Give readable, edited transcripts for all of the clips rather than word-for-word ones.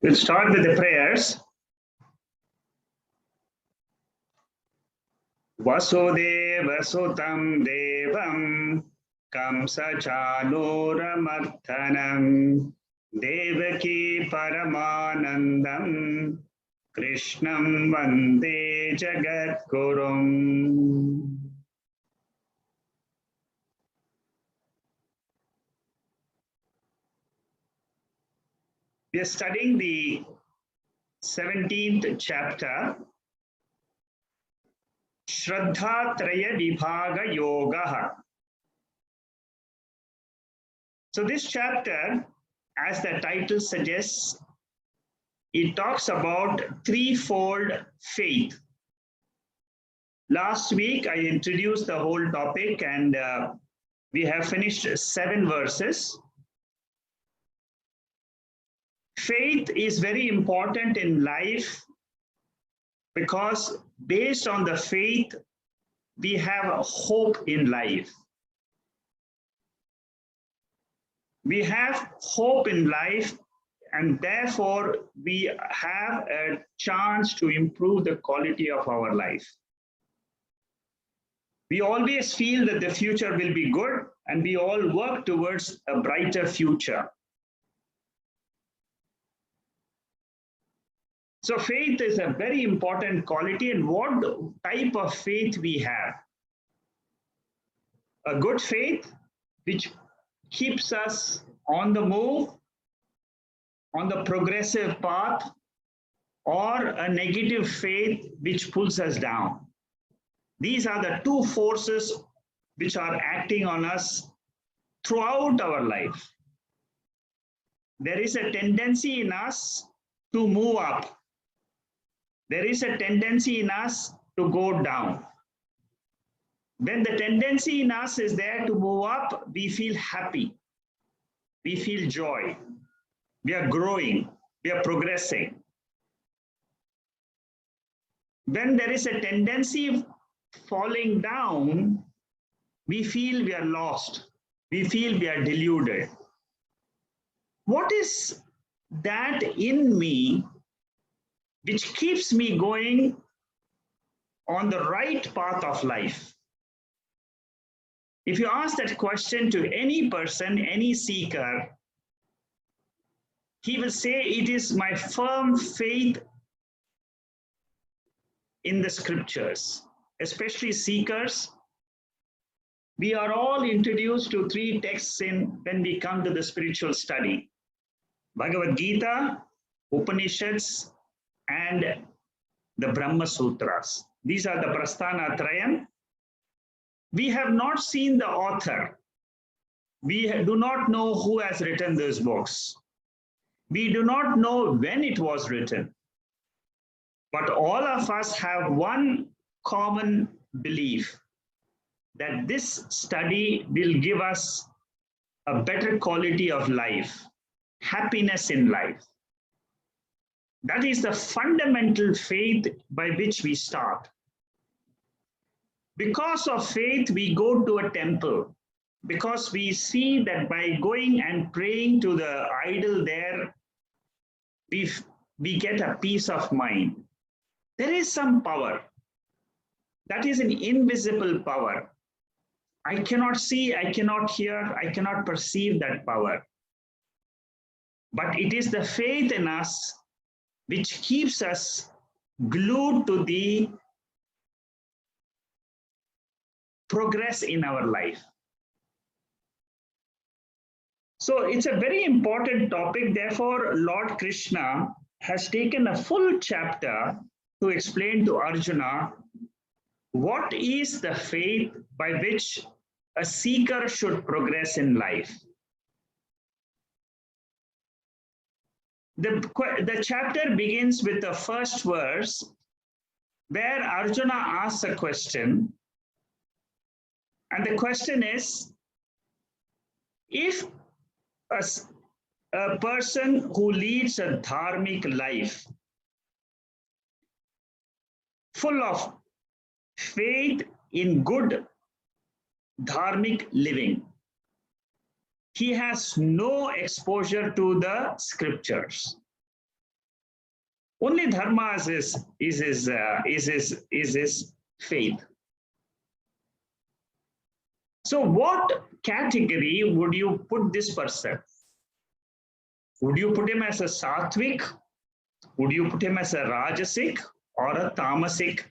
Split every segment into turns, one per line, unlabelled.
We'll start with the prayers. Vasudeva Sutam Devam Kamsa Chanuramardhanam Devaki Paramanandam Krishnam Vande Jagadgurum. We are studying the 17th chapter, Shraddha Traya Vibhaga Yoga. So this chapter, as the title suggests, it talks about threefold faith. Last week, I introduced the whole topic and we have finished 7 verses. Faith is very important in life because based on the faith, we have a hope in life. We have hope in life, and therefore we have a chance to improve the quality of our life. We always feel that the future will be good, and we all work towards a brighter future. So faith is a very important quality, and what type of faith we have. A good faith, which keeps us on the move, on the progressive path, or a negative faith which pulls us down. These are the two forces which are acting on us throughout our life. There is a tendency in us to move up. There is a tendency in us to go down. When the tendency in us is there to move up, we feel happy. We feel joy. We are growing. We are progressing. When there is a tendency falling down, we feel we are lost. We feel we are deluded. What is that in me which keeps me going on the right path of life? If you ask that question to any person, any seeker, he will say, it is my firm faith in the scriptures, especially seekers. We are all introduced to 3 texts when we come to the spiritual study: Bhagavad Gita, Upanishads, and the Brahma Sutras. These are the Prasthana Trayam. We have not seen the author. We do not know who has written those books. We do not know when it was written. But all of us have one common belief, that this study will give us a better quality of life, happiness in life. That is the fundamental faith by which we start. Because of faith, we go to a temple, because we see that by going and praying to the idol there, we get a peace of mind. There is some power. That is an invisible power. I cannot see, I cannot hear, I cannot perceive that power. But it is the faith in us which keeps us glued to the progress in our life. So it's a very important topic. Therefore, Lord Krishna has taken a full chapter to explain to Arjuna what is the faith by which a seeker should progress in life. The chapter begins with the first verse where Arjuna asks a question. And the question is, if a person who leads a dharmic life, full of faith in good dharmic living, he has no exposure to the scriptures. Only Dharma is his faith. So what category would you put this person? Would you put him as a Sattvic? Would you put him as a Rajasic or a Tamasic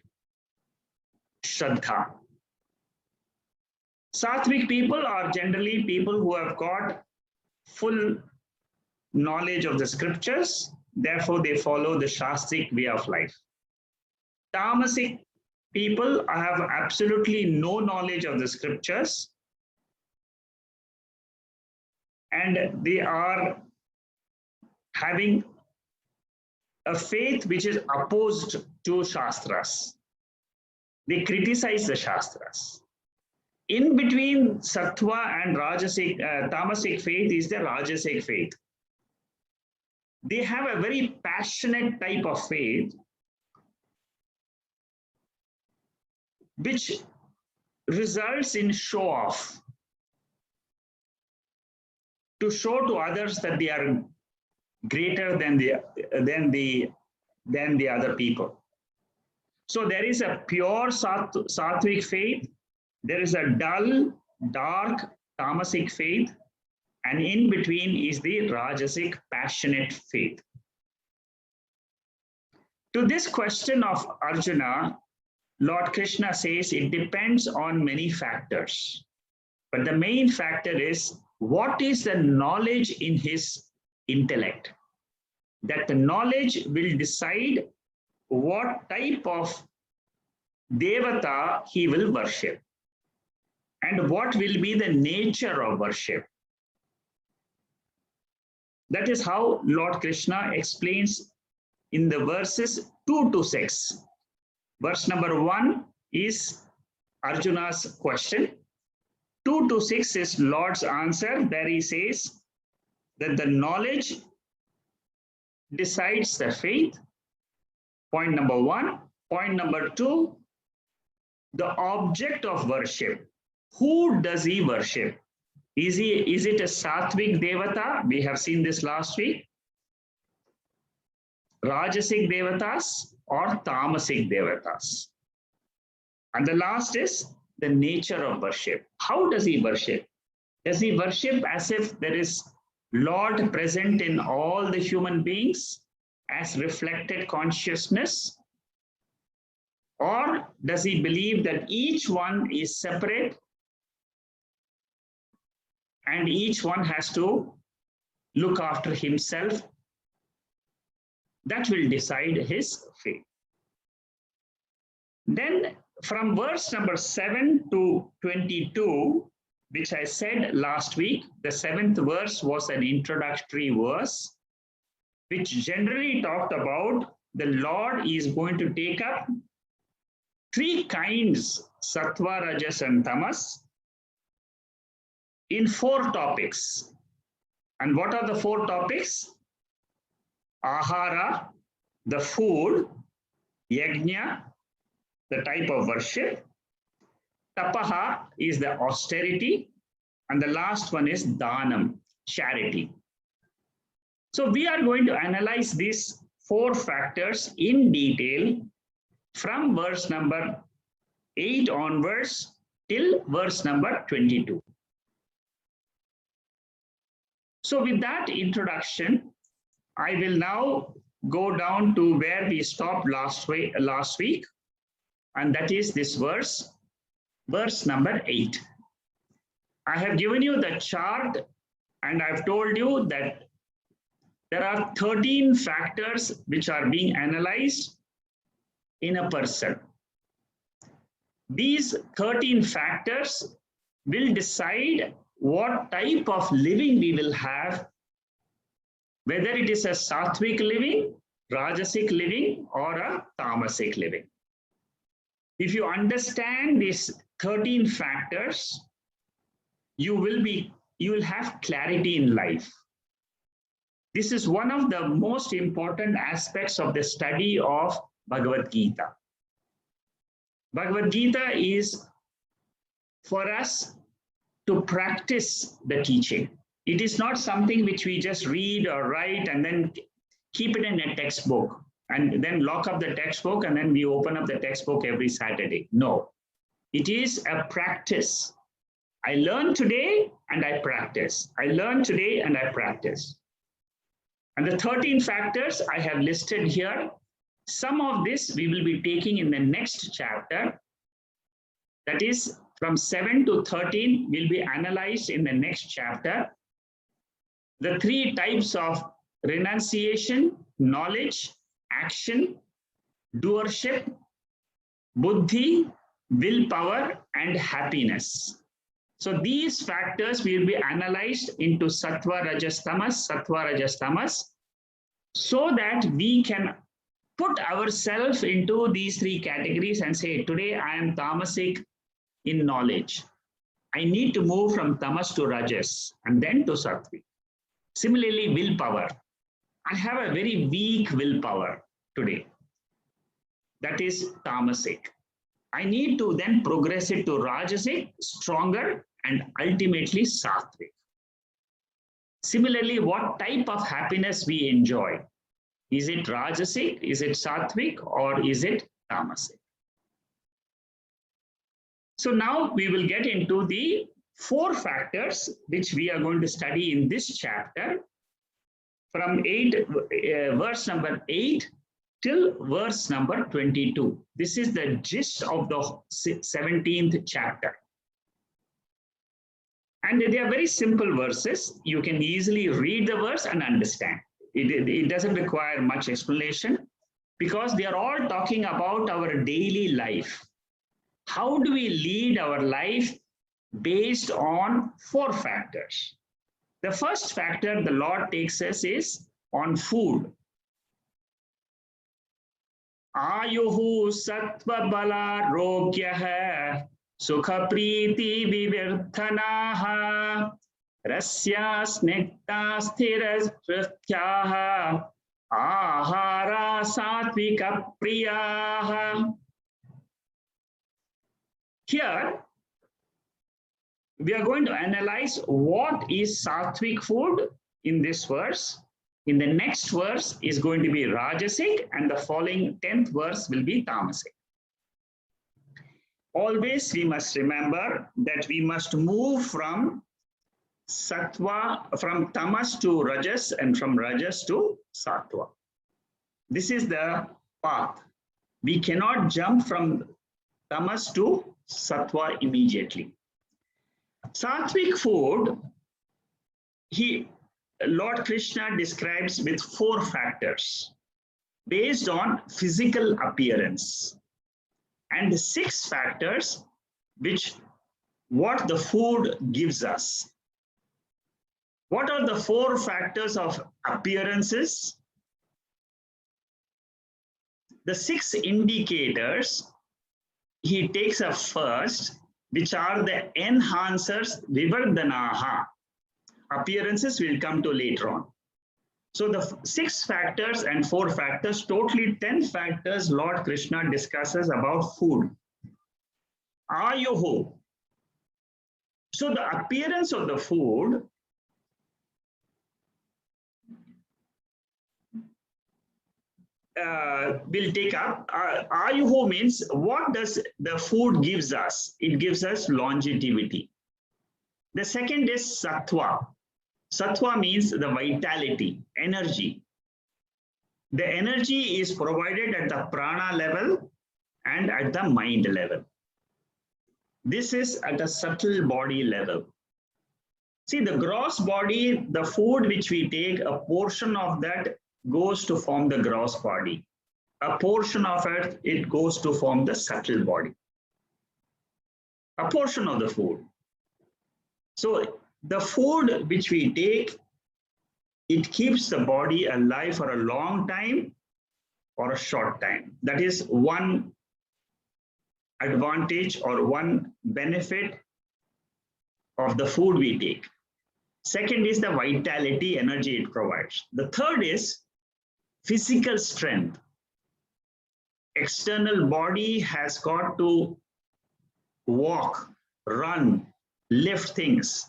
Shraddha? Sattvic people are generally people who have got full knowledge of the scriptures, therefore they follow the Shastric way of life. Tamasic people have absolutely no knowledge of the scriptures, and they are having a faith which is opposed to Shastras. They criticize the Shastras. In between Sattva and Tamasic faith is the Rajasic faith. They have a very passionate type of faith which results in show off, to show to others that they are greater than the other people. So there is a pure Sattvic faith, there is a dull, dark Tamasic faith, and in between is the Rajasic passionate faith. To this question of Arjuna, Lord Krishna says it depends on many factors. But the main factor is what is the knowledge in his intellect. That the knowledge will decide what type of devata he will worship and what will be the nature of worship. That is how Lord Krishna explains in the verses 2 to 6. Verse number 1 is Arjuna's question. 2 to 6 is Lord's answer. There he says that the knowledge decides the faith. Point number 1. Point number 2, the object of worship. Who does he worship? Is it a Sattvic devata? We have seen this last week. Rajasic devatas or Tamasic devatas. And the last is the nature of worship. How does he worship? Does he worship as if there is Lord present in all the human beings as reflected consciousness? Or does he believe that each one is separate and each one has to look after himself? That will decide his faith. Then from verse number 7 to 22, which I said last week, the 7th verse was an introductory verse, which generally talked about the Lord is going to take up 3 kinds, Sattva, Rajas, and Tamas, in 4 topics. And what are the 4 topics? Ahara, the food; Yajna, the type of worship; Tapaha is the austerity; and the last one is Dhanam, charity. So we are going to analyze these 4 factors in detail from verse number 8 onwards till verse number 22. So with that introduction, I will now go down to where we stopped last week, and that is this verse number 8. I have given you the chart, and I've told you that there are 13 factors which are being analyzed in a person. These 13 factors will decide what type of living we will have, whether it is a Sattvic living, Rajasic living, or a Tamasic living. If you understand these 13 factors, you will have clarity in life. This is one of the most important aspects of the study of Bhagavad Gita. Bhagavad Gita is for us to practice the teaching. It is not something which we just read or write and then keep it in a textbook and then lock up the textbook and then we open up the textbook every Saturday. No, it is a practice. I learn today and I practice. I learn today and I practice. And the 13 factors I have listed here, some of this we will be taking in the next chapter. That is from 7 to 13 will be analyzed in the next chapter. The 3 types of renunciation, knowledge, action, doership, buddhi, willpower, and happiness. So these factors will be analyzed into sattva, rajas, tamas, so that we can put ourselves into these 3 categories and say, today I am tamasic in knowledge. I need to move from tamas to rajas and then to sattvic. Similarly, willpower. I have a very weak willpower today. That is tamasic. I need to then progress it to rajasic, stronger, and ultimately sattvic. Similarly, what type of happiness we enjoy? Is it rajasic, is it sattvic, or is it tamasic? So now we will get into the 4 factors which we are going to study in this chapter from verse number 8 till verse number 22. This is the gist of the 17th chapter. And they are very simple verses. You can easily read the verse and understand. It doesn't require much explanation because they are all talking about our daily life. How do we lead our life based on 4 factors? The first factor the Lord takes us is on food. Ayuhu sattva bala rogyah sukha priti vivirthanaha rasya snekta sthiras prithyaha ahara satvika priyaha. Here, we are going to analyze what is sattvic food in this verse. In the next verse is going to be Rajasic, and the following 10th verse will be Tamasic. Always we must remember that we must move from tamas to rajas and from rajas to sattva. This is the path. We cannot jump from tamas to sattva immediately. Sattvic food, Lord Krishna describes with 4 factors based on physical appearance and 6 factors what the food gives us. What are the 4 factors of appearances? The 6 indicators he takes up first, which are the enhancers, vivardhanaha. Appearances will come to later on. So the 6 factors and 4 factors, totally 10 factors Lord Krishna discusses about food. Ayuhu. So the appearance of the food will take up. Ayuhu means what does the food gives us? It gives us longevity. The second is sattva. Sattva means the vitality, energy. The energy is provided at the prana level and at the mind level. This is at a subtle body level. See, the gross body, the food which we take, a portion of that goes to form the gross body. A portion of it goes to form the subtle body. A portion of the food. So the food which we take, it keeps the body alive for a long time or a short time. That is one advantage or one benefit of the food we take. Second is the vitality, energy it provides. The third is physical strength. External body has got to walk, run, lift things,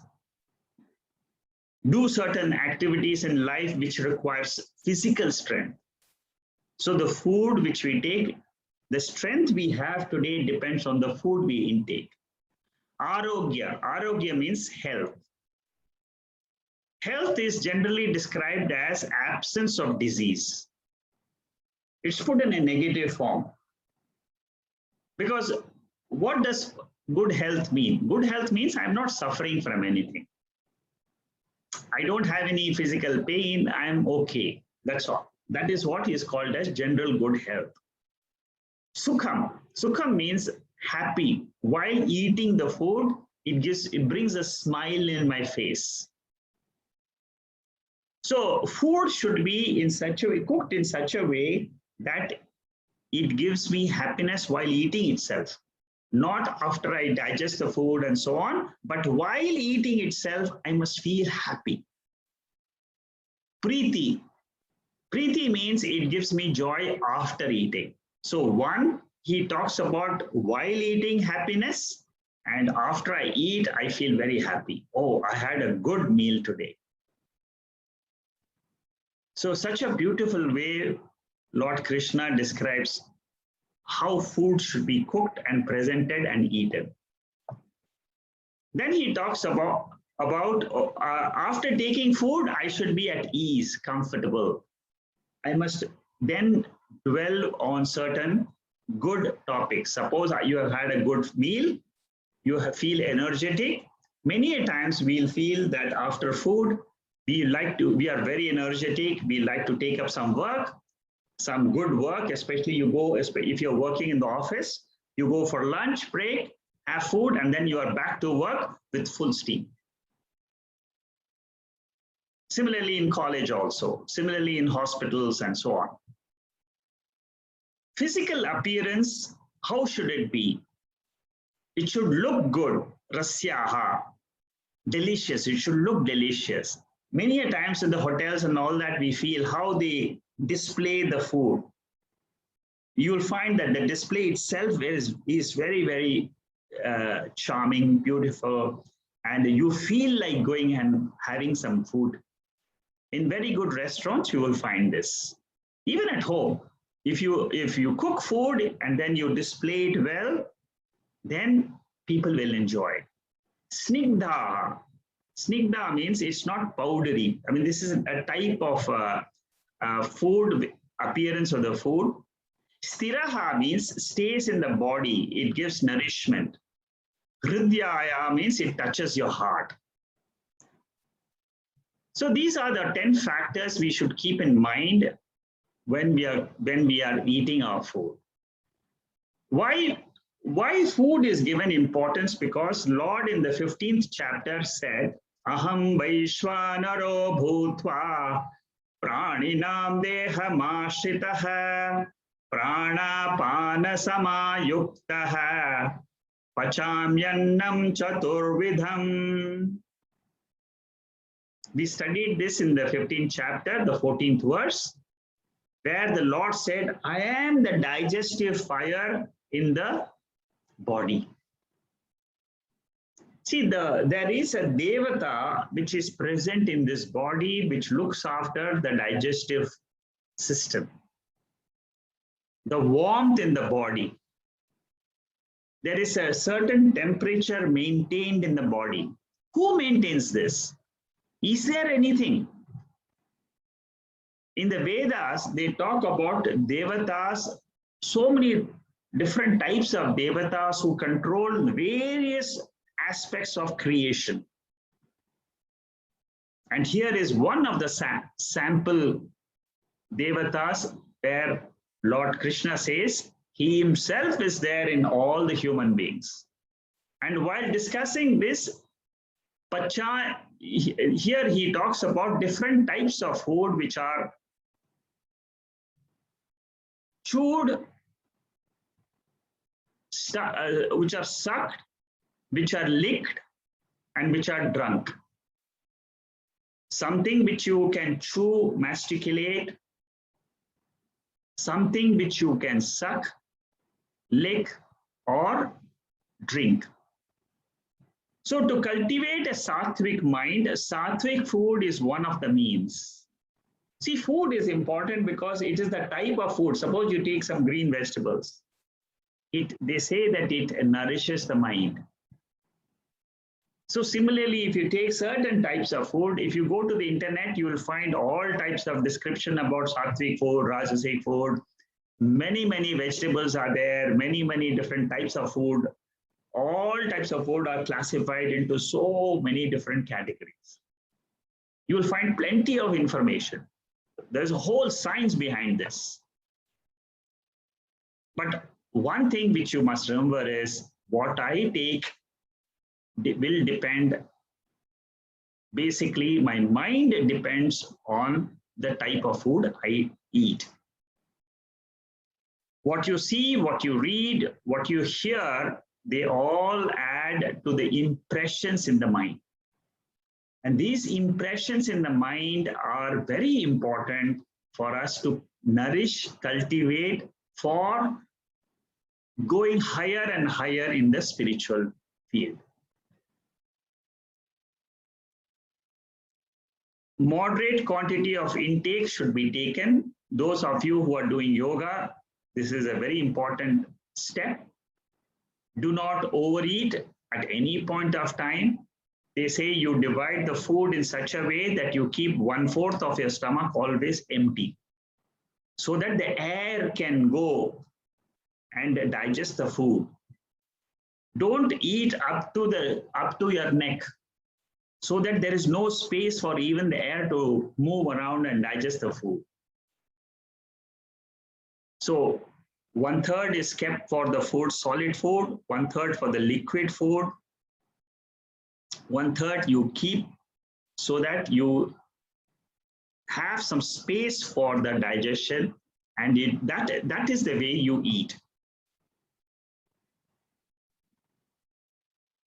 do certain activities in life which requires physical strength. So the food which we take, the strength we have today depends on the food we intake. Arogya means health. Health is generally described as absence of disease. It's put in a negative form. Because what does good health mean? Good health means I'm not suffering from anything. I don't have any physical pain, I'm okay. That's all. That is what is called as general good health. Sukham means happy. While eating the food, it brings a smile in my face. So food should be cooked in such a way that it gives me happiness while eating itself. Not after I digest the food and so on, but while eating itself, I must feel happy. Preeti means it gives me joy after eating. So one, he talks about while eating happiness, and after I eat, I feel very happy. Oh, I had a good meal today. So such a beautiful way Lord Krishna describes how food should be cooked and presented and eaten. Then he talks about after taking food, I should be at ease, comfortable. I must then dwell on certain good topics. Suppose you have had a good meal, you feel energetic. Many times we'll feel that after food, we are very energetic. We like to take up some work, some good work, especially if you're working in the office, you go for lunch, break, have food, and then you are back to work with full steam. Similarly in college also, similarly in hospitals and so on. Physical appearance, how should it be? It should look good, rasyaha, delicious, it should look delicious. Many a times in the hotels and all that, we feel how they display the food. You will find that the display itself is very, very charming, beautiful, and you feel like going and having some food. In very good restaurants, you will find this. Even at home, if you cook food and then you display it well, then people will enjoy it. Snigdha means it's not powdery. I mean, this is a type of food, appearance of the food. Sthiraha means stays in the body. It gives nourishment. Hridyaya means it touches your heart. So these are the 10 factors we should keep in mind when we are eating our food. Why food is given importance? Because Lord in the 15th chapter said, Aham Vaishvanaro Bhutva Praninam Dehamashitaha Pranapana Samayuktaha Pachamyannam Chaturvidham. We studied this in the 15th chapter, the 14th verse, where the Lord said, I am the digestive fire in the body. See, there is a devata which is present in this body, which looks after the digestive system. The warmth in the body. There is a certain temperature maintained in the body. Who maintains this? Is there anything? In the Vedas, they talk about devatas, so many different types of devatas who control various aspects of creation. And here is one of the sample devatas where Lord Krishna says he himself is there in all the human beings. And while discussing this, here he talks about different types of food which are chewed, which are sucked, which are licked, and which are drunk. Something which you can chew, masticulate, something which you can suck, lick, or drink. So to cultivate a sattvic mind, sattvic food is one of the means. See, food is important because it is the type of food. Suppose you take some green vegetables. They say that it nourishes the mind. So similarly, if you take certain types of food, if you go to the internet, you will find all types of description about Sattvic food, Rajasic food. Many, many vegetables are there, many different types of food. All types of food are classified into so many different categories. You will find plenty of information. There's a whole science behind this. But one thing which you must remember is what I take will depend. Basically, my mind depends on the type of food I eat. What you see, what you read, what you hear, they all add to the impressions in the mind. And these impressions in the mind are very important for us to nourish, cultivate for going higher and higher in the spiritual field. Moderate quantity of intake should be taken. Those of you who are doing yoga, this is a very important step. Do not overeat at any point of time. They say you divide the food in such a way that you keep 1/4 of your stomach always empty, so that the air can go and digest the food. Don't eat up to your neck, so that there is no space for even the air to move around and digest the food. So 1/3 is kept for the food, solid food, 1/3 for the liquid food, 1/3 you keep so that you have some space for the digestion, and that is the way you eat.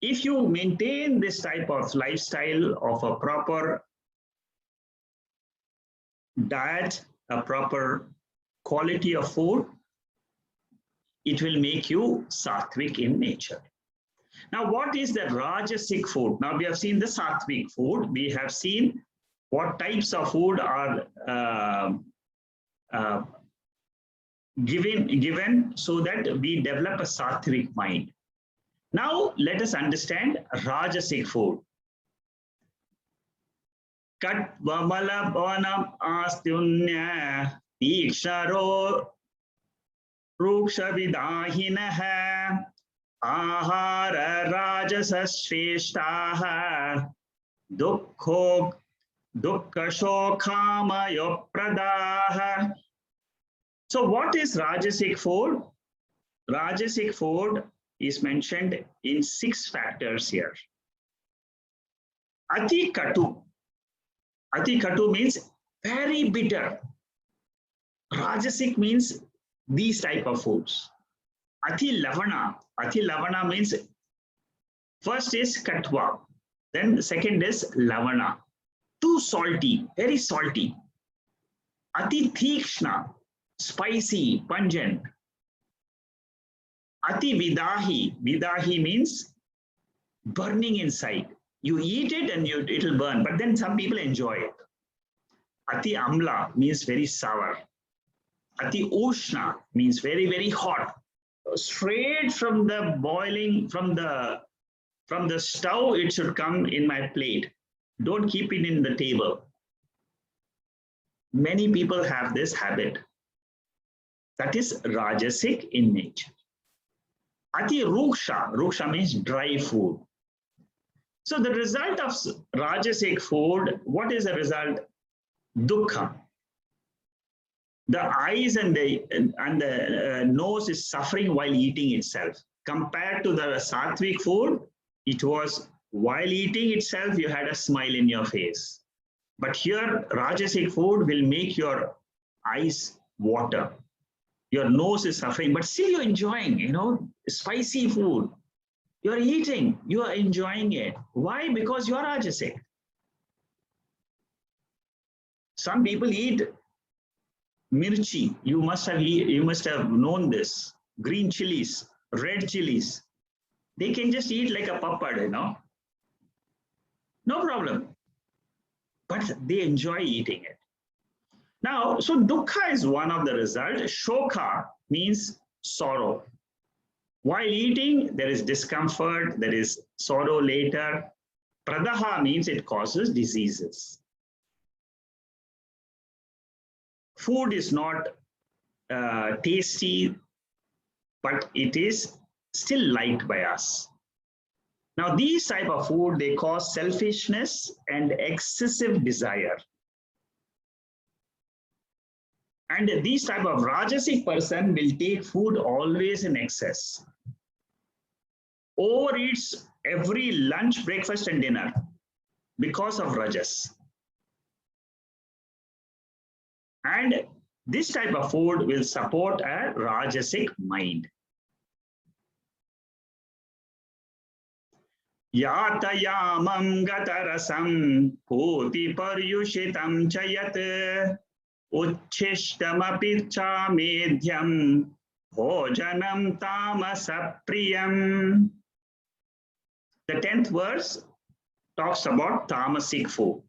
If you maintain this type of lifestyle of a proper diet, a proper quality of food, it will make you sattvic in nature. Now, what is the Rajasic food? Now, we have seen the Sattvic food. We have seen what types of food are given so that we develop a Sattvic mind. Now, let us understand Rajasic food. Kat vamala bonam astyunya tiksharo ruksha vidahinaha ahara rajasa shreshtaha dukkho dukkashokamayo pradaha. So what is Rajasic food? Rajasic food is mentioned in 6 factors here. Ati katu. Ati katu means very bitter. Rajasic means these type of foods. Ati lavana. Ati lavana means first is katwa, then the second is lavana. Too salty, very salty. Ati tikshna, spicy, pungent. Ati vidahi. Vidahi means burning inside. You eat it and it'll burn, but then some people enjoy it. Ati amla means very sour. Ati ushna means very, very hot. Straight from the boiling, from the stove, it should come in my plate. Don't keep it in the table. Many people have this habit. That is Rajasic in nature. Ati ruksha. Ruksha means dry food. So the result of Rajasic food, what is the result? Dukkha. The eyes and the nose is suffering while eating itself. Compared to the Sattvic food, it was while eating itself, you had a smile in your face. But here, Rajasic food will make your eyes water. Your nose is suffering, but still you're enjoying, spicy food. You're eating, you are enjoying it. Why? Because you're Rajasic. Some people eat mirchi. You must have known this. Green chilies, red chilies. They can just eat like a papad, No problem. But they enjoy eating it. Now, so dukkha is one of the results. Shoka means sorrow. While eating, there is discomfort, there is sorrow later. Pradaha means it causes diseases. Food is not tasty, but it is still liked by us. Now, these type of food, they cause selfishness and excessive desire. And these type of Rajasic person will take food always in excess. Overeats every lunch, breakfast, and dinner because of Rajas. And this type of food will support a Rajasic mind. Yatayamam gatarasam poti paryushitam chayat uchishtamapit cha medhyam bhojanam tamasapriyam. The 10th verse talks about tamasic food.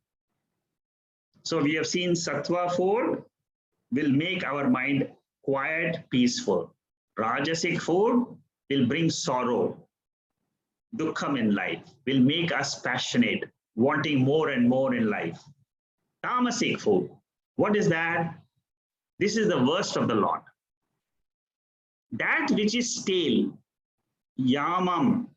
So we have seen sattva food will make our mind quiet, peaceful. Rajasic food will bring sorrow, dukkham in life, will make us passionate, wanting more and more in life. Tamasic food, what is that? This is the worst of the lot. That which is stale, yamam.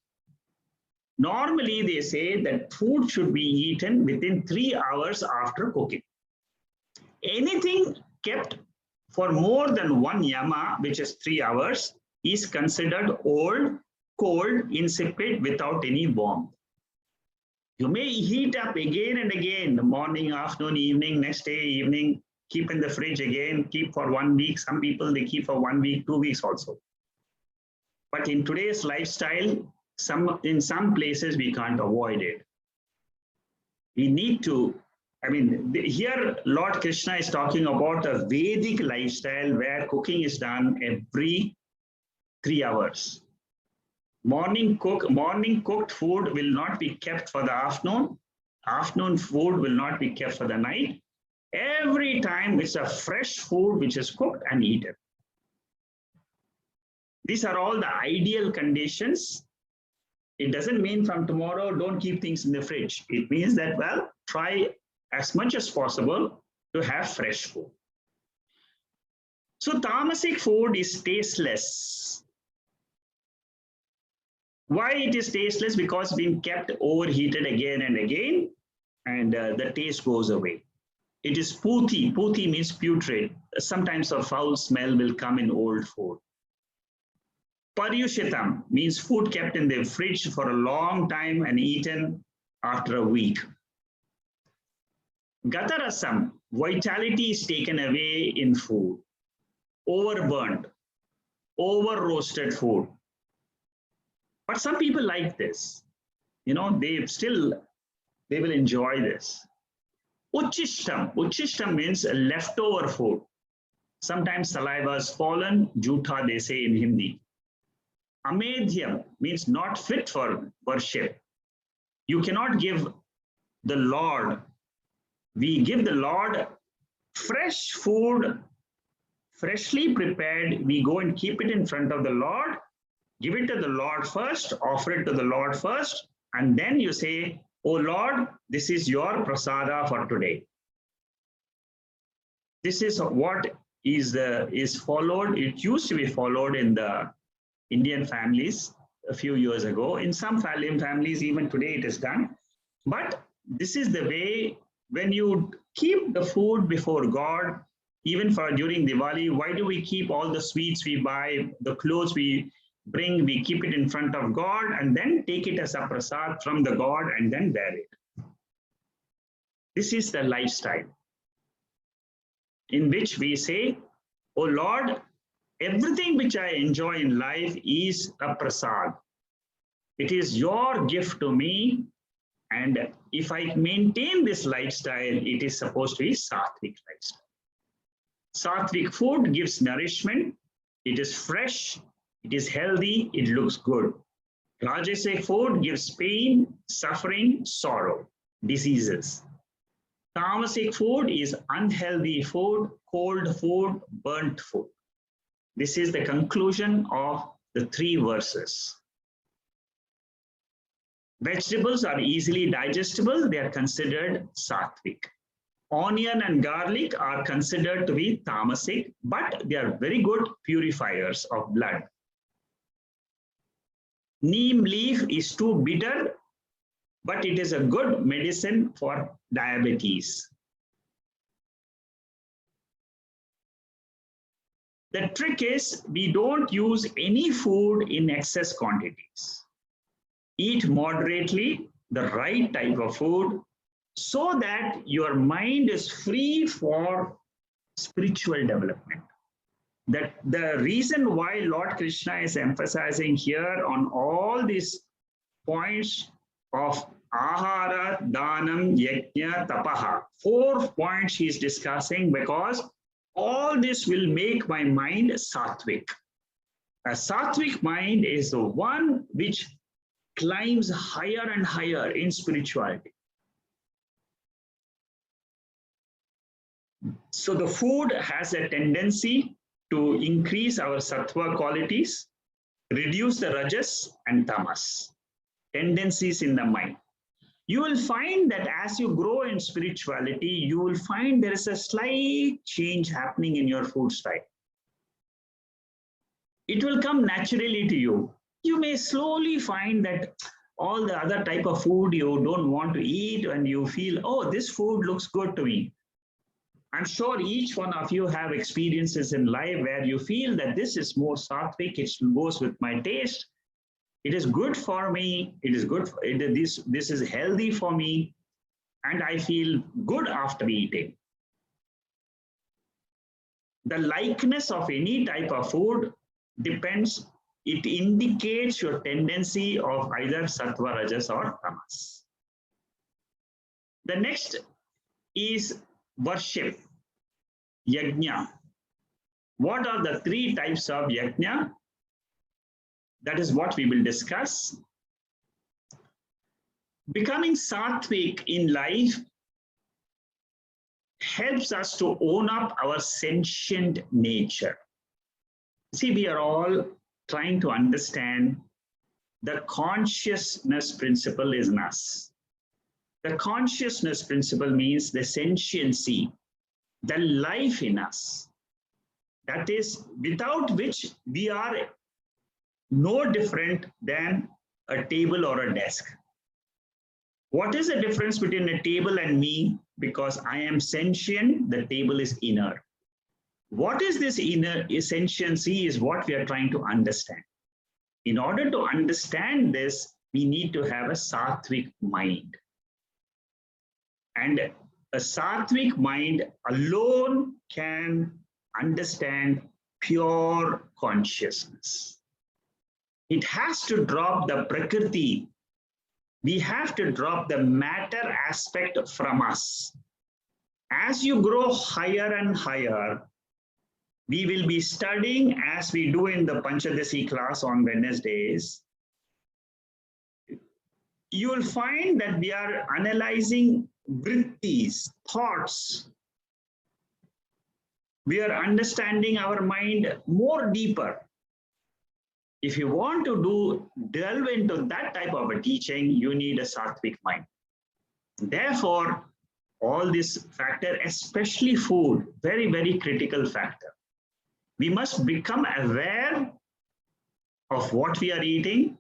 Normally, they say that food should be eaten within 3 hours after cooking. Anything kept for more than 1 yama, which is 3 hours, is considered old, cold, insipid, without any warmth. You may heat up again and again, the morning, afternoon, evening, next day, evening, keep in the fridge again, keep for 1 week. Some people, they keep for 1 week, 2 weeks also. But in today's lifestyle, in some places we can't avoid it. We need to, here Lord Krishna is talking about a Vedic lifestyle where cooking is done every 3 hours. Morning cooked food will not be kept for the afternoon. Afternoon food will not be kept for the night. Every time it's a fresh food which is cooked and eaten. These are all the ideal conditions. It doesn't mean from tomorrow, don't keep things in the fridge. It means that, well, try as much as possible to have fresh food. So tamasic food is tasteless. Why it is tasteless? Because it's been kept overheated again and again, and the taste goes away. It is puthi. Puthi means putrid. Sometimes a foul smell will come in old food. Paryushitam means food kept in the fridge for a long time and eaten after a week. Gatarasam, vitality is taken away in food. Overburnt, over-roasted food. But some people like this. They will enjoy this. Uchishtam means leftover food. Sometimes saliva is fallen, jutha they say in Hindi. Amedhyam means not fit for worship. You cannot give the Lord. We give the Lord fresh food, freshly prepared. We go and keep it in front of the Lord, give it to the Lord first, offer it to the Lord first, and then you say, "Oh Lord, this is your prasada for today." This is what is followed. It used to be followed in the Indian families a few years ago. In some families, even today it is done. But this is the way when you keep the food before God, even for during Diwali, why do we keep all the sweets we buy, the clothes we bring, we keep it in front of God and then take it as a prasad from the God and then wear it. This is the lifestyle in which we say, "Oh Lord, everything which I enjoy in life is a prasad. It is your gift to me. And if I maintain this lifestyle, it is supposed to be Sattvic lifestyle." Sattvic food gives nourishment. It is fresh. It is healthy. It looks good. Rajasic food gives pain, suffering, sorrow, diseases. Tamasic food is unhealthy food, cold food, burnt food. This is the conclusion of the 3 verses. Vegetables are easily digestible, they are considered sattvic. Onion and garlic are considered to be tamasic, but they are very good purifiers of blood. Neem leaf is too bitter, but it is a good medicine for diabetes. The trick is we don't use any food in excess quantities. Eat moderately, the right type of food, so that your mind is free for spiritual development. That the reason why Lord Krishna is emphasizing here on all these points of ahara, danam, yajna, tapaha, 4 points he is discussing, because all this will make my mind sattvic. A sattvic mind is the one which climbs higher and higher in spirituality. So the food has a tendency to increase our sattva qualities, reduce the rajas and tamas, tendencies in the mind. You will find that as you grow in spirituality, you will find there is a slight change happening in your food style. It will come naturally to you. You may slowly find that all the other type of food you don't want to eat, and you feel, oh, this food looks good to me. I'm sure each one of you have experiences in life where you feel that this is more sattvic, it goes with my taste, it is good for me, it is good, this is healthy for me, and I feel good after eating. The likeness of any type of food depends, it indicates your tendency of either sattva, rajas or tamas. The next is worship, yajna. What are the 3 types of yajna? That is what we will discuss. Becoming sattvic in life helps us to own up our sentient nature. See, we are all trying to understand the consciousness principle is in us. The consciousness principle means the sentiency, the life in us. That is, without which we are no different than a table or a desk. What is the difference between a table and me? Because I am sentient, the table is inert. What is this inner sentiency is what we are trying to understand. In order to understand this, we need to have a sattvic mind. And a sattvic mind alone can understand pure consciousness. It has to drop the prakriti. We have to drop the matter aspect from us. As you grow higher and higher, we will be studying, as we do in the Panchadasi class on Wednesdays. You will find that we are analyzing vrittis, thoughts. We are understanding our mind more deeper. If you want to delve into that type of a teaching, you need a sattvic mind. Therefore, all this factor, especially food, very, very critical factor. We must become aware of what we are eating,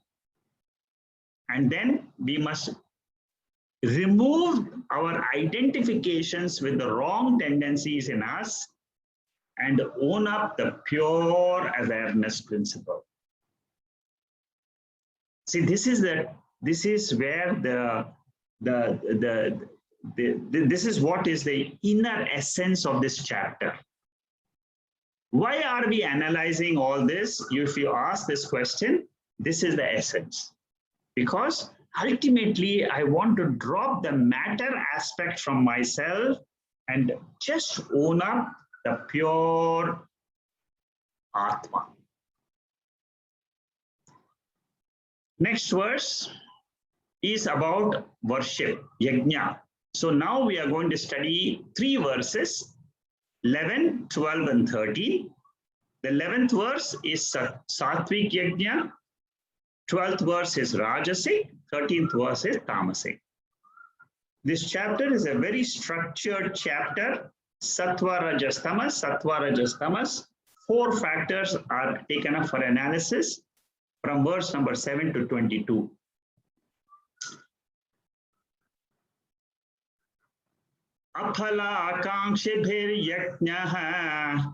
and then we must remove our identifications with the wrong tendencies in us and own up the pure awareness principle. See, this is where this is what is the inner essence of this chapter. Why are we analyzing all this? If you ask this question, this is the essence. Because ultimately, I want to drop the matter aspect from myself and just own up the pure Atma. Next verse is about worship, yajna. So now we are going to study 3 verses, 11, 12, and 13. The 11th verse is Sattvic Yajna, 12th verse is Rajasic, 13th verse is Tamasic. This chapter is a very structured chapter. Sattva, Rajas, Tamas, Sattva, Rajas, Tamas. 4 factors are taken up for analysis from verse number 7 to 22. Aphala akankshabhir yajnaha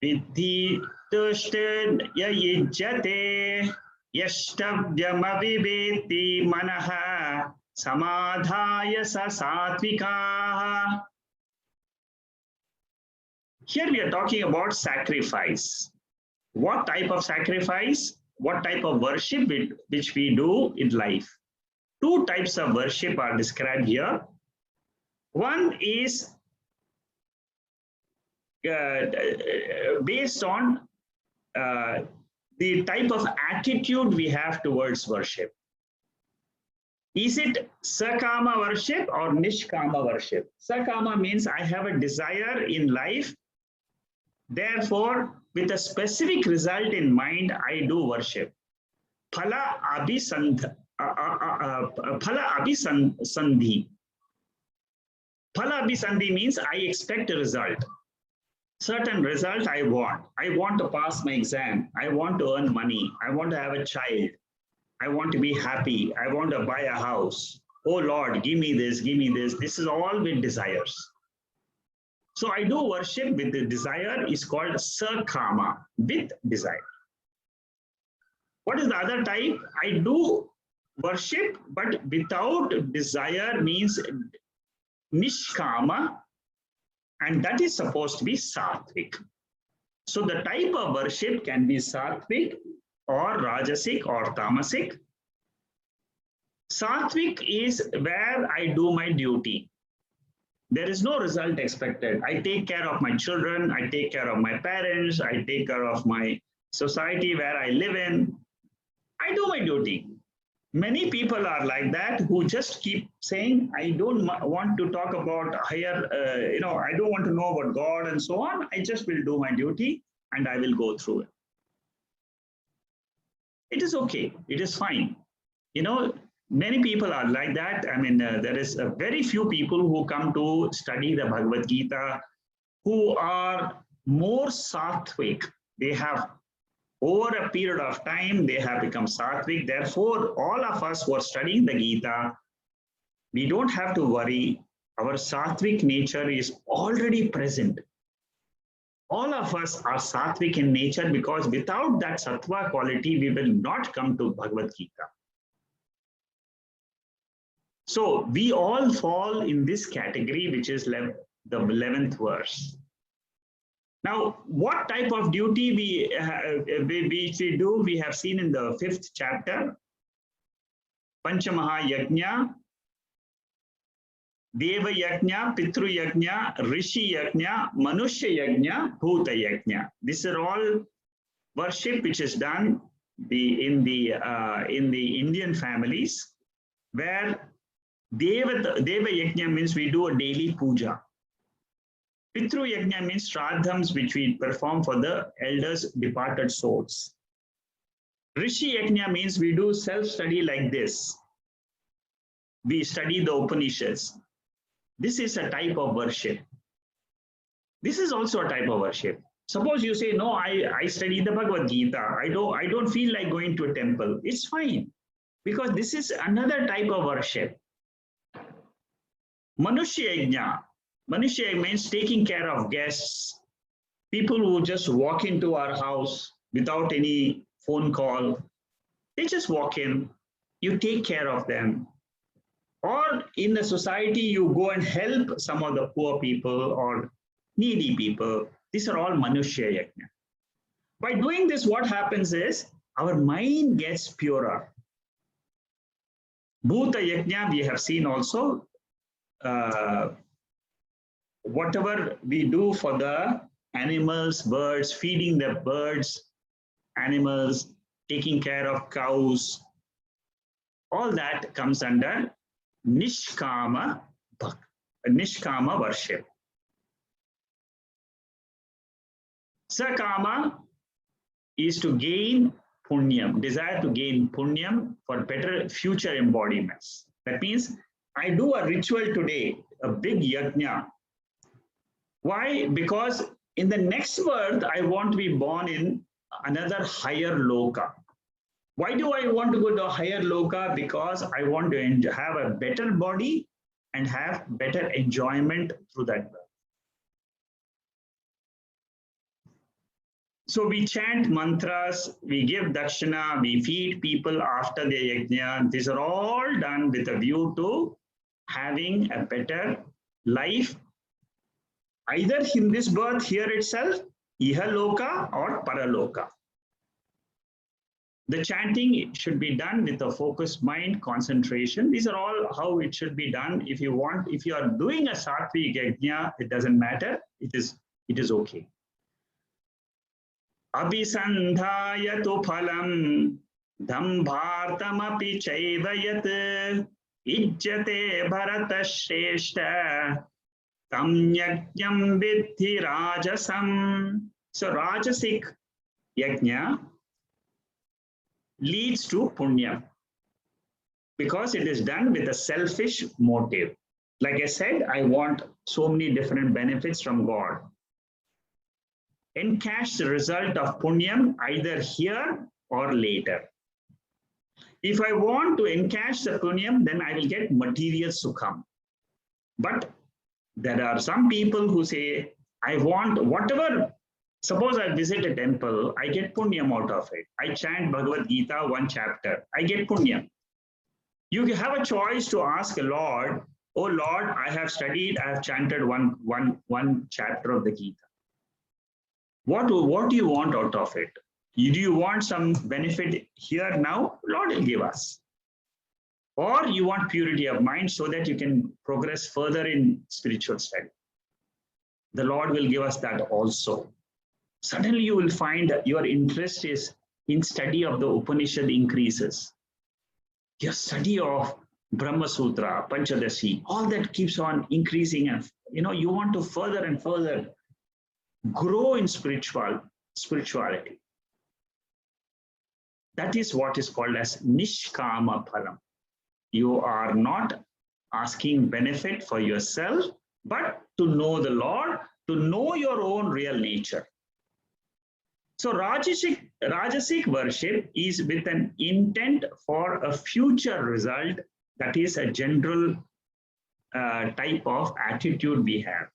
vidhi tushted yajjate yashtabhyamaviveti manaha samadhaya sa satvikaha. Here we are talking about sacrifice. What type of sacrifice? What type of worship which we do in life? 2 types of worship are described here. One is based on the type of attitude we have towards worship. Is it sakama worship or nishkama worship? Sakama means I have a desire in life. Therefore, with a specific result in mind, I do worship. Phala abhisandhi. Phala abhisandhi means I expect a result. Certain result I want. I want to pass my exam. I want to earn money. I want to have a child. I want to be happy. I want to buy a house. Oh Lord, give me this, give me this. This is all with desires. So I do worship with the desire is called sakama, with desire. What is the other type? I do worship, but without desire means Nishkama, and that is supposed to be Sattvic. So the type of worship can be Sattvic or Rajasic or Tamasic. Sattvic is where I do my duty. There is no result expected. I take care of my children, I take care of my parents, I take care of my society where I live in. I do my duty. Many people are like that who just keep saying, I don't want to talk about higher, I don't want to know about God and so on. I just will do my duty and I will go through it. It is okay. It is fine. Many people are like that. I mean, there is a very few people who come to study the Bhagavad Gita who are more Sattvic. They have, over a period of time, they have become Sattvic. Therefore, all of us who are studying the Gita, we don't have to worry. Our Sattvic nature is already present. All of us are Sattvic in nature because without that Sattva quality, we will not come to Bhagavad Gita. So we all fall in this category, which is the 11th verse. Now, what type of duty we do, we have seen in the 5th chapter. Panchamaha Yajna, Deva Yajna, Pitru Yajna, Rishi Yajna, Manushya Yajna, Bhuta Yajna. These are all worship which is done in the Indian families, where Deva Yajna means we do a daily puja. Pitru Yajna means Shraddhams which we perform for the elders' departed souls. Rishi Yajna means we do self-study like this. We study the Upanishads. This is a type of worship. This is also a type of worship. Suppose you say, no, I study the Bhagavad Gita. I don't feel like going to a temple. It's fine, because this is another type of worship. Manushya Yajna. Manushya means taking care of guests, people who just walk into our house without any phone call. They just walk in, you take care of them. Or in the society, you go and help some of the poor people or needy people. These are all Manushya Yajna. By doing this, what happens is our mind gets purer. Bhuta Yajna, we have seen also. Whatever we do for the animals, birds, feeding the birds, animals, taking care of cows, all that comes under Nishkama Nishkama worship. Sakama is to gain punyam, desire to gain punyam for better future embodiments. That means I do a ritual today, a big yajna. Why? Because in the next birth, I want to be born in another higher loka. Why do I want to go to a higher loka? Because I want to have a better body and have better enjoyment through that birth. So we chant mantras, we give dakshina, we feed people after the yajna. These are all done with a view to having a better life, either in this birth here itself, ihaloka or paraloka. The chanting should be done with a focused mind, concentration. These are all how it should be done. If you want, if you are doing a Sattvic yajna, it doesn't matter. It is okay. Abhisandhaya tu phalam dambhartamapi chaivayat ijjate bharata shreshta tam yajnam vidhi rajasam. So Rajasic yajna leads to punya because it is done with a selfish motive. Like I said, I want so many different benefits from God. Encash the result of punyam either here or later. If I want to encash the punyam, then I will get material sukham. But there are some people who say, I want whatever. Suppose I visit a temple, I get punyam out of it. I chant Bhagavad Gita, one chapter, I get punyam. You have a choice to ask a Lord, oh Lord, I have studied, I have chanted one chapter of the Gita. What do you want out of it? Do you want some benefit here now? Lord will give us. Or you want purity of mind so that you can progress further in spiritual study. The Lord will give us that also. Suddenly you will find that your interest is in study of the Upanishad increases. Your study of Brahma Sutra, Panchadasi, all that keeps on increasing, and you want to further and further grow in spirituality. That is what is called as Nishkama phalam. You are not asking benefit for yourself, but to know the Lord, to know your own real nature. So Rajasic worship is with an intent for a future result. That is a general type of attitude we have.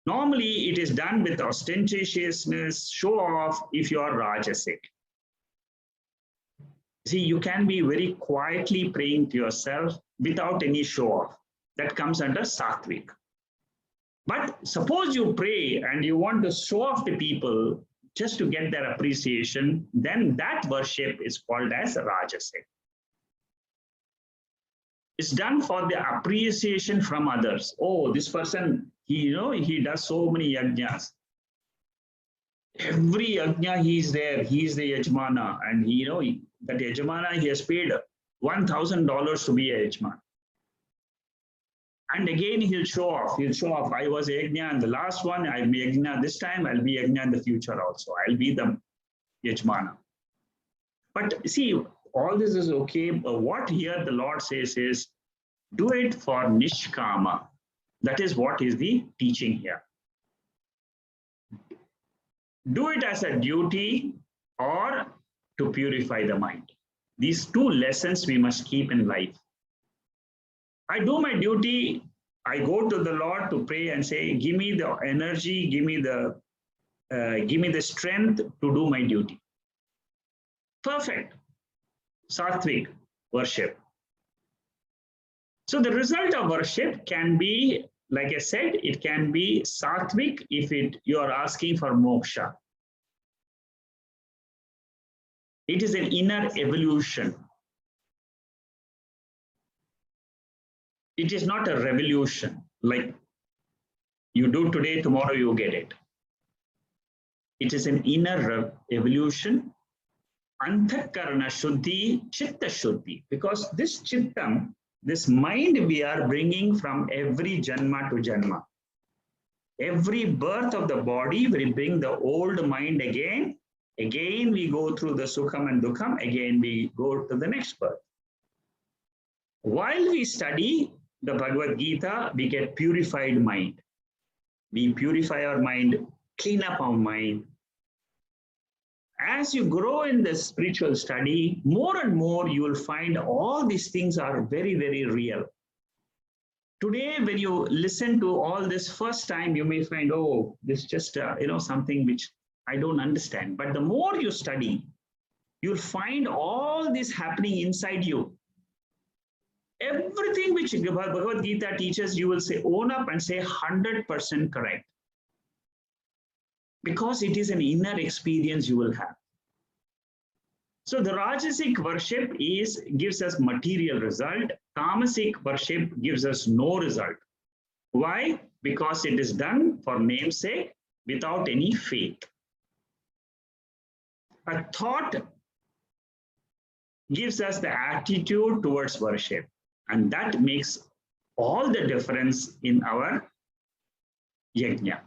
Normally, it is done with ostentatiousness, show off if you are Rajasic. See, you can be very quietly praying to yourself without any show off. That comes under Sattvic. But suppose you pray and you want to show off to people just to get their appreciation, then that worship is called as Rajasic. It's done for the appreciation from others. Oh, this person, he does so many yajnas. Every yajna he is there, he is the yajmana, and that yajmana, he has paid $1,000 to be a yajmana. And again, he'll show off. I was a yajna and the last one, I'll be yajna this time, I'll be yajna in the future also. I'll be the yajmana. But see, all this is okay. But what here the Lord says is, do it for Nishkama. That is what is the teaching here. Do it as a duty or to purify the mind. These two lessons we must keep in life. I do my duty. I go to the Lord to pray and say, give me the energy, give me the strength to do my duty. Perfect. Sattvic worship. So the result of worship can be, like I said, it can be Sattvic if you are asking for moksha. It is an inner evolution. It is not a revolution, like you do today, tomorrow you get it. It is an inner evolution, anthakarana shuddhi, chitta shuddhi, because this chittam, This mind we are bringing from every janma to janma. Every birth of the body will bring the old mind again. Again, we go through the sukham and dukham. Again, we go to the next birth. While we study the Bhagavad Gita, we get purified mind. We purify our mind, clean up our mind. As you grow in the spiritual study, more and more you will find all these things are very, very real. Today, when you listen to all this first time, you may find, oh, this is just something which I don't understand. But the more you study, you'll find all this happening inside you. Everything which Bhagavad Gita teaches, you will say, own up and say 100% correct. Because it is an inner experience you will have. So the Rajasic worship gives us material result. Tamasic worship gives us no result. Why? Because it is done for namesake without any faith. A thought gives us the attitude towards worship, and that makes all the difference in our yajna.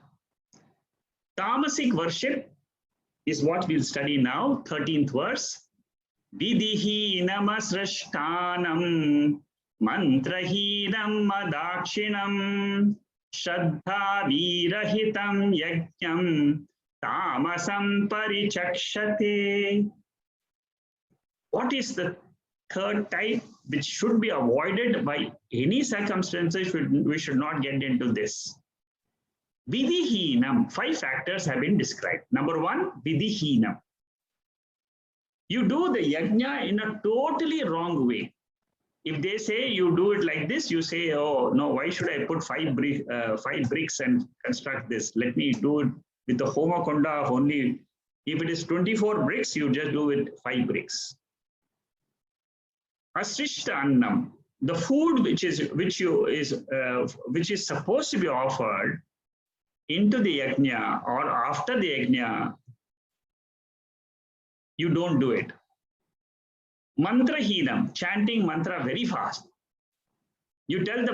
Tamasic worship is what we'll study now, 13th verse. Vidihi namasrashtanam mantrahinam madakshinam Shraddha virahitam yajnam tamasam parichakshate. What is the third type which should be avoided by any circumstances? We should not get into this. Vidihinam, 5 factors have been described. Number 1, vidihinam. You do the yajna in a totally wrong way. If they say you do it like this, you say, oh, no, why should I put 5 bricks and construct this? Let me do it with the homa konda of only, if it is 24 bricks, you just do it 5 bricks. Asrishta annam, the food which is supposed to be offered into the yajna or after the yajna, you don't do it. Mantrahinam, chanting mantra very fast. You tell the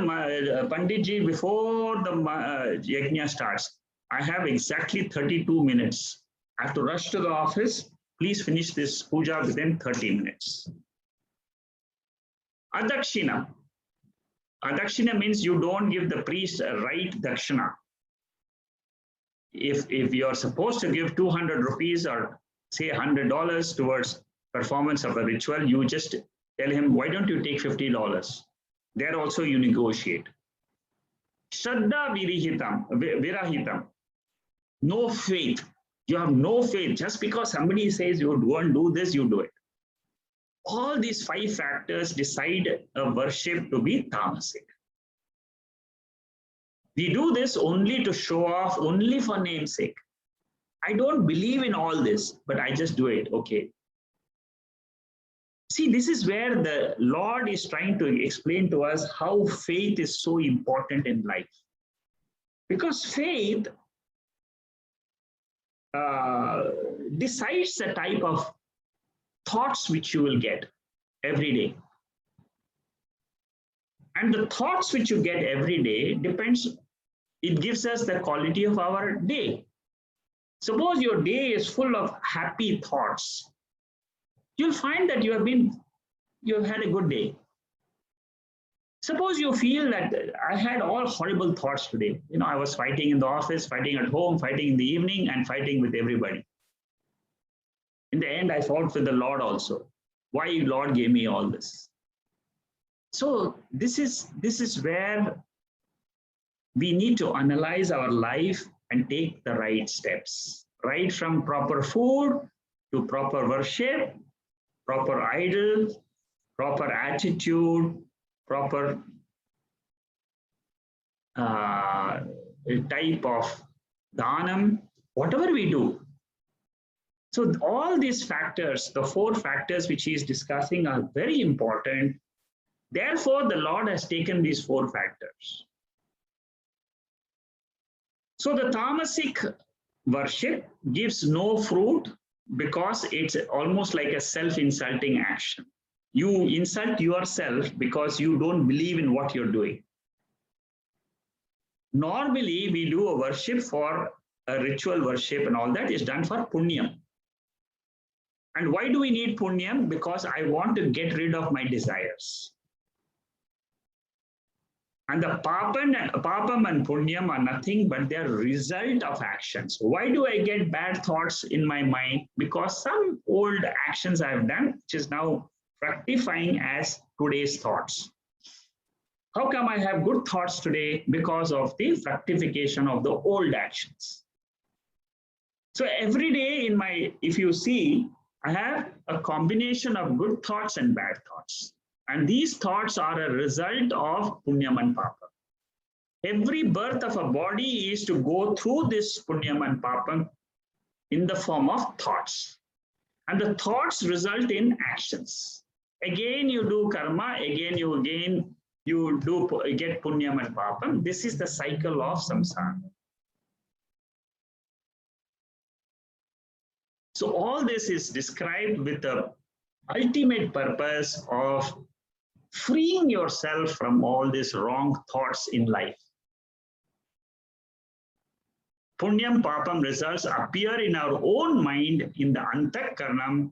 Panditji before the yajna starts, I have exactly 32 minutes. I have to rush to the office. Please finish this puja within 30 minutes. Adakshina. Adakshina means you don't give the priest a right dakshina. If you're supposed to give 200 rupees or say $100 towards performance of a ritual, you just tell him, why don't you take $50? There also you negotiate. Shraddha virahitam. No faith. You have no faith. Just because somebody says you won't do this, you do it. All these 5 factors decide a worship to be tamasic. We do this only to show off, only for namesake. I don't believe in all this, but I just do it. Okay. See, this is where the Lord is trying to explain to us how faith is so important in life. Because faith decides the type of thoughts which you will get every day. And the thoughts which you get every day it gives us the quality of our day. Suppose your day is full of happy thoughts, you'll find that you've had a good day. Suppose you feel that I had all horrible thoughts today. I was fighting in the office, fighting at home, fighting in the evening, and fighting with everybody. In the end, I fought with the Lord also. Why Lord gave me all this? So this is where we need to analyze our life and take the right steps, right from proper food to proper worship, proper idol, proper attitude, proper type of dhanam, whatever we do. So all these factors, the 4 factors which he is discussing, are very important. Therefore, the Lord has taken these 4 factors. So the tamasic worship gives no fruit because it's almost like a self-insulting action. You insult yourself because you don't believe in what you're doing. Normally, we do a worship for a ritual worship and all that is done for punyam. And why do we need punyam? Because I want to get rid of my desires. And the papam and punyam are nothing but their result of actions. Why do I get bad thoughts in my mind? Because some old actions I have done, which is now fructifying as today's thoughts. How come I have good thoughts today? Because of the fructification of the old actions. So every day in my, if you see, I have a combination of good thoughts and bad thoughts. And these thoughts are a result of punyam and papam. Every birth of a body is to go through this punyam and papam in the form of thoughts. And the thoughts result in actions. Again, you do karma, again you get punyam and papam. This is the cycle of samsara. So all this is described with the ultimate purpose of freeing yourself from all these wrong thoughts in life. Punyam papam results appear in our own mind in the antakaranam,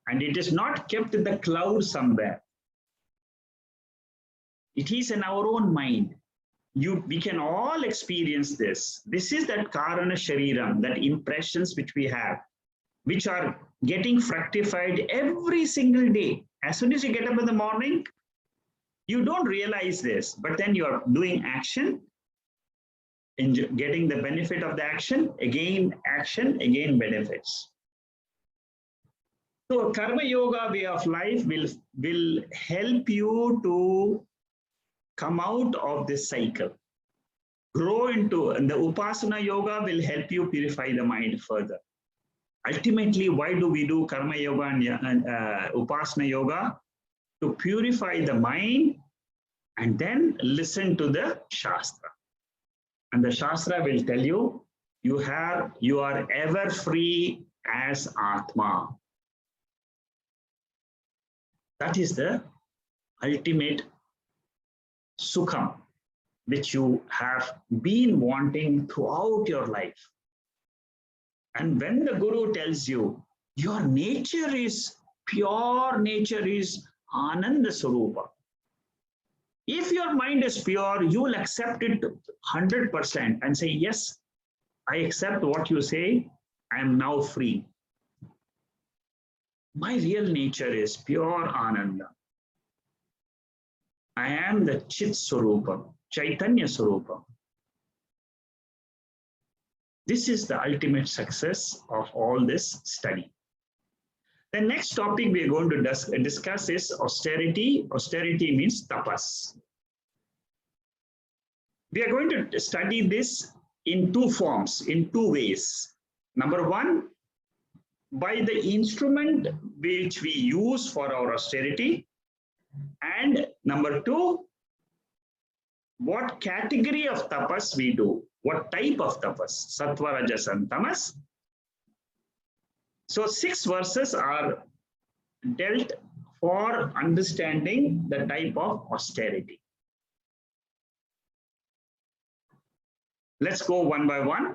and it is not kept in the cloud somewhere. It is in our own mind. We can all experience this. This is that karana shariram, that impressions which we have, which are getting fructified every single day. As soon as you get up in the morning, you don't realize this, but then you are doing action, getting the benefit of the action, again benefits. So karma yoga way of life will help you to come out of this cycle, grow into, and the upasana yoga will help you purify the mind further. Ultimately, why do we do karma yoga and upasana yoga? To purify the mind and then listen to the shastra. And the shastra will tell you, you are ever free as Atma. That is the ultimate sukham, which you have been wanting throughout your life. And when the Guru tells you, your nature is pure, nature is Ananda Swarupa. If your mind is pure, you will accept it 100% and say, yes, I accept what you say, I am now free. My real nature is pure Ananda. I am the Chit Swarupa, Chaitanya Swarupa. This is the ultimate success of all this study. The next topic we are going to discuss is austerity. Austerity means tapas. We are going to study this in two forms, in two ways. Number one, by the instrument which we use for our austerity. And number two, what category of tapas we do, what type of tapas, sattva, rajas, and tamas. So 6 verses are dealt for understanding the type of austerity. Let's go one by one.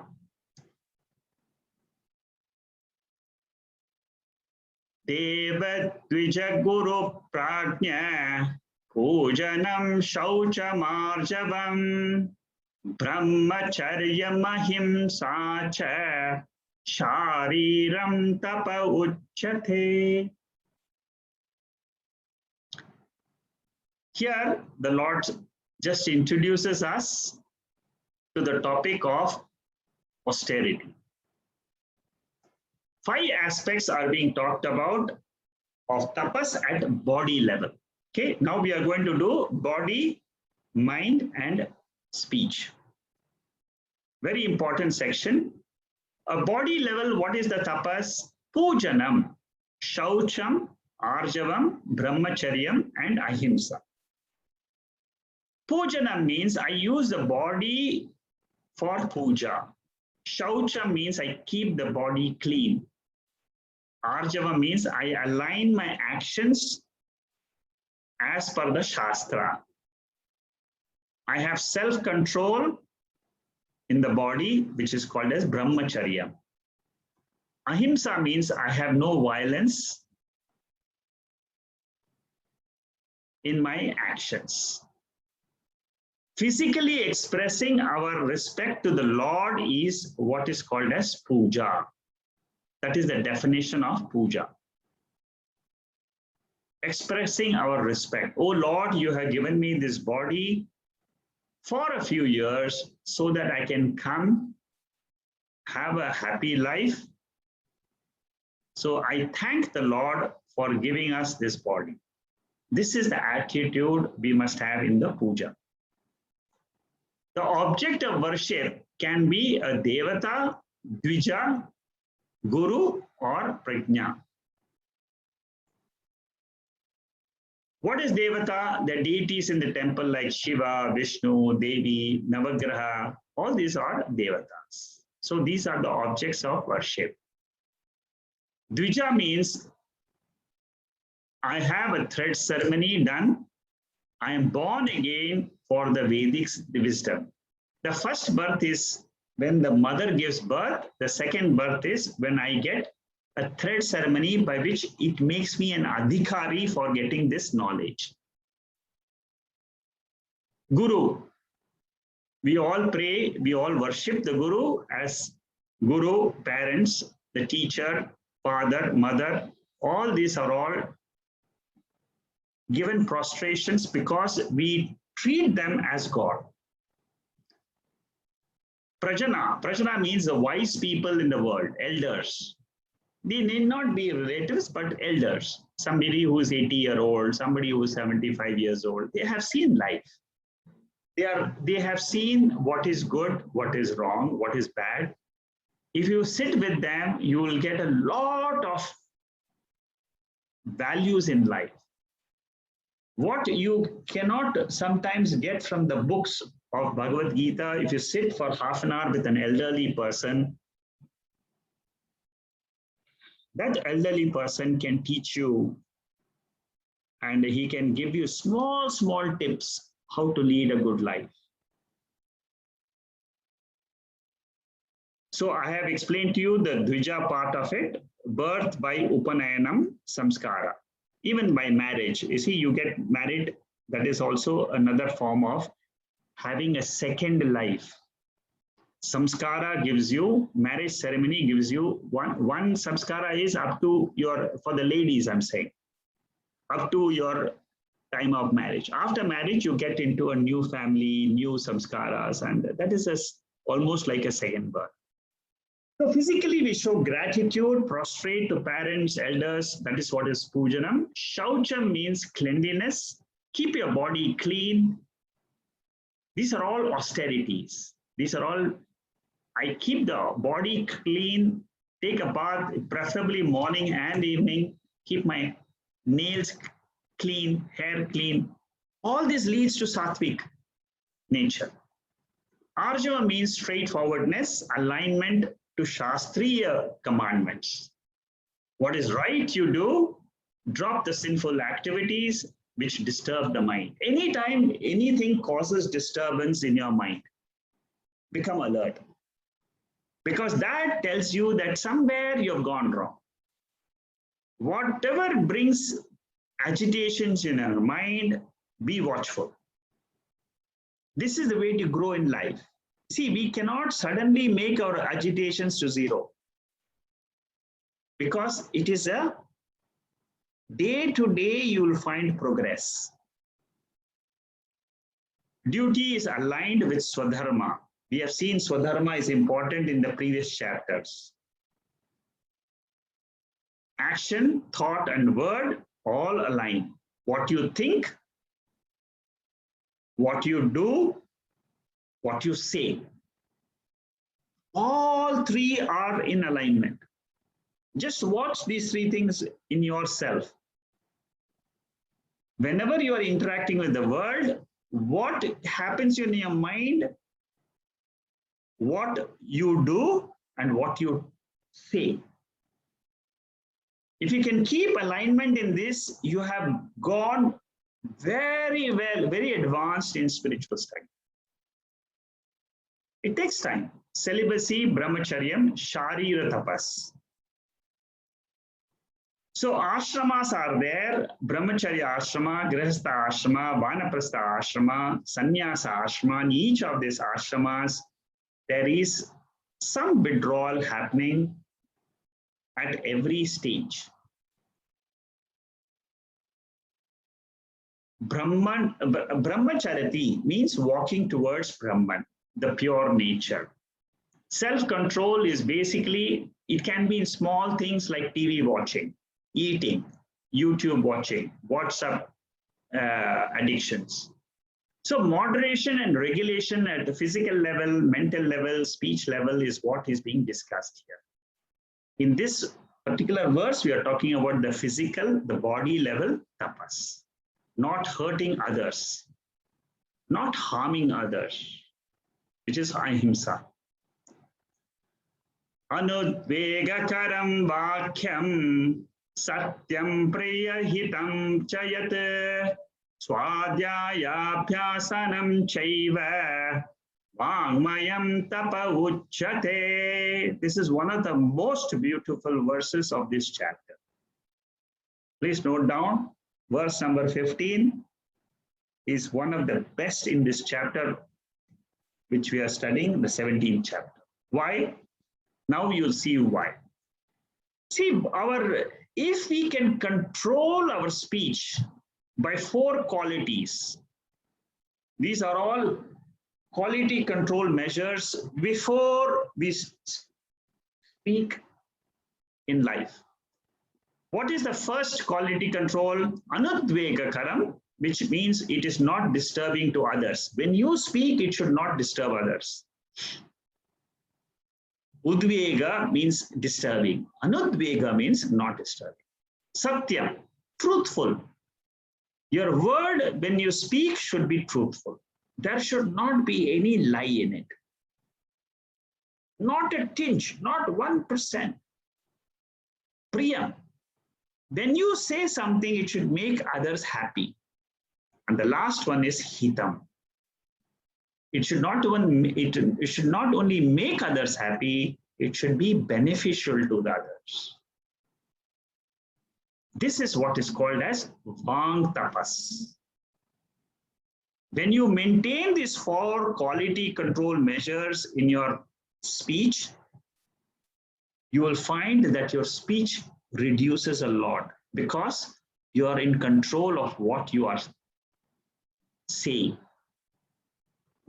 Deva Dvija Guru Prajna Pujanam Shauchamarjavam Brahmacharya Mahimsa Cha Shariram Tapa Uchyate. Here the Lord just introduces us to the topic of austerity. 5 aspects are being talked about of tapas at body level. Okay, now we are going to do body, mind, and speech. Very important section. A body level, what is the tapas? Pujanam, Shaucham, Arjavam, Brahmacharyam, and Ahimsa. Pujanam means I use the body for puja. Shaucham means I keep the body clean. Arjava means I align my actions as per the Shastra. I have self-control in the body, which is called as brahmacharya. Ahimsa means I have no violence in my actions. Physically expressing our respect to the Lord is what is called as puja. That is the definition of puja. Expressing our respect. Oh Lord, you have given me this body for a few years so that I can come have a happy life. So I thank the Lord for giving us this body. This is the attitude we must have in the puja. The object of worship can be a devata, dvija, guru, or prajna. What is devata? The deities in the temple like Shiva, Vishnu, Devi, Navagraha, all these are devatas. So these are the objects of worship. Dvija means I have a thread ceremony done. I am born again for the Vedic wisdom. The first birth is when the mother gives birth. The second birth is when I get a thread ceremony by which it makes me an adhikari for getting this knowledge. Guru. We all pray, we all worship the Guru as Guru, parents, the teacher, father, mother. All these are all given prostrations because we treat them as God. Prajana. Prajana means the wise people in the world, elders. They need not be relatives, but elders. Somebody who is 80-year-old, somebody who is 75 years old. They have seen life. They have seen what is good, what is wrong, what is bad. If you sit with them, you will get a lot of values in life. What you cannot sometimes get from the books of Bhagavad Gita, if you sit for half an hour with an elderly person, that elderly person can teach you and he can give you small tips how to lead a good life. So I have explained to you the Dvija part of it, birth by Upanayanam Samskara. Even by marriage, you see, you get married, that is also another form of having a second life. Samskara gives you, marriage ceremony gives you, one samskara is up to your, for the ladies I'm saying, up to your time of marriage. After marriage, you get into a new family, new samskaras, and that is almost like a second birth. So physically, we show gratitude, prostrate to parents, elders. That is what is pujanam. Shaucham means cleanliness. Keep your body clean. These are all austerities. These are all, I keep the body clean, take a bath, preferably morning and evening, keep my nails clean, hair clean. All this leads to Sattvic nature. Arjava means straightforwardness, alignment to Shastriya commandments. What is right you do, drop the sinful activities which disturb the mind. Anytime anything causes disturbance in your mind, become alert. Because that tells you that somewhere you've gone wrong. Whatever brings agitations in your mind, be watchful. This is the way to grow in life. See, we cannot suddenly make our agitations to zero because it is a day to day you will find progress. Duty is aligned with Swadharma. We have seen Swadharma is important in the previous chapters. Action, thought, and word all align. What you think, what you do, what you say. All three are in alignment. Just watch these three things in yourself. Whenever you are interacting with the world, what happens in your mind, what you do, and what you say. If you can keep alignment in this, you have gone very well, very advanced in spiritual study. It takes time. Celibacy, brahmacharyam, sharira tapas. So ashramas are there: brahmacharya ashrama, grihastha ashrama, vanaprastha ashrama, sannyasa ashrama. In each of these ashramas, there is some withdrawal happening at every stage. Brahmacharati means walking towards Brahman, the pure nature. Self-control is basically, it can be in small things like TV watching, eating, YouTube watching, WhatsApp addictions. So moderation and regulation at the physical level, mental level, speech level is what is being discussed here. In this particular verse, we are talking about the physical, the body level tapas. Not hurting others, not harming others, which is ahimsa. Anudvegakaram vakyam satyam priyahitam chayat swadhyayabhyasanam chaiva vangmayam tapa uchyate. This is one of the most beautiful verses of this chapter. Please note down. Verse number 15 is one of the best in this chapter, which we are studying, the 17th chapter. Why? Now you'll see why. See, if we can control our speech by 4 qualities, these are all quality control measures before we speak in life. What is the first quality control? Anudvegakaram, which means it is not disturbing to others. When you speak, it should not disturb others. Udvega means disturbing. Anudvega means not disturbing. Satyam, truthful. Your word, when you speak, should be truthful. There should not be any lie in it. Not a tinge, not 1%. Priyam. When you say something, it should make others happy. And the last one is hitam. It should not only make others happy, it should be beneficial to the others. This is what is called as vang tapas. When you maintain these 4 quality control measures in your speech, you will find that your speech reduces a lot because you are in control of what you are saying.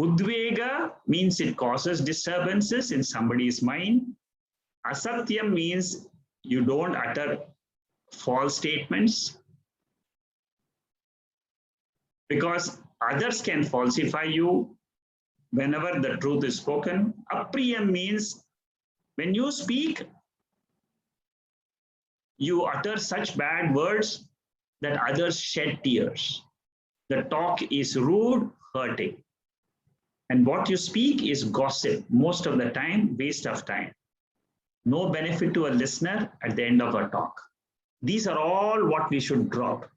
Udvega means it causes disturbances in somebody's mind. Asatyam means you don't utter false statements because others can falsify you whenever the truth is spoken. Apriyam means when you speak, you utter such bad words that others shed tears. The talk is rude, hurting. And what you speak is gossip, most of the time, waste of time. No benefit to a listener at the end of a talk. These are all what we should drop.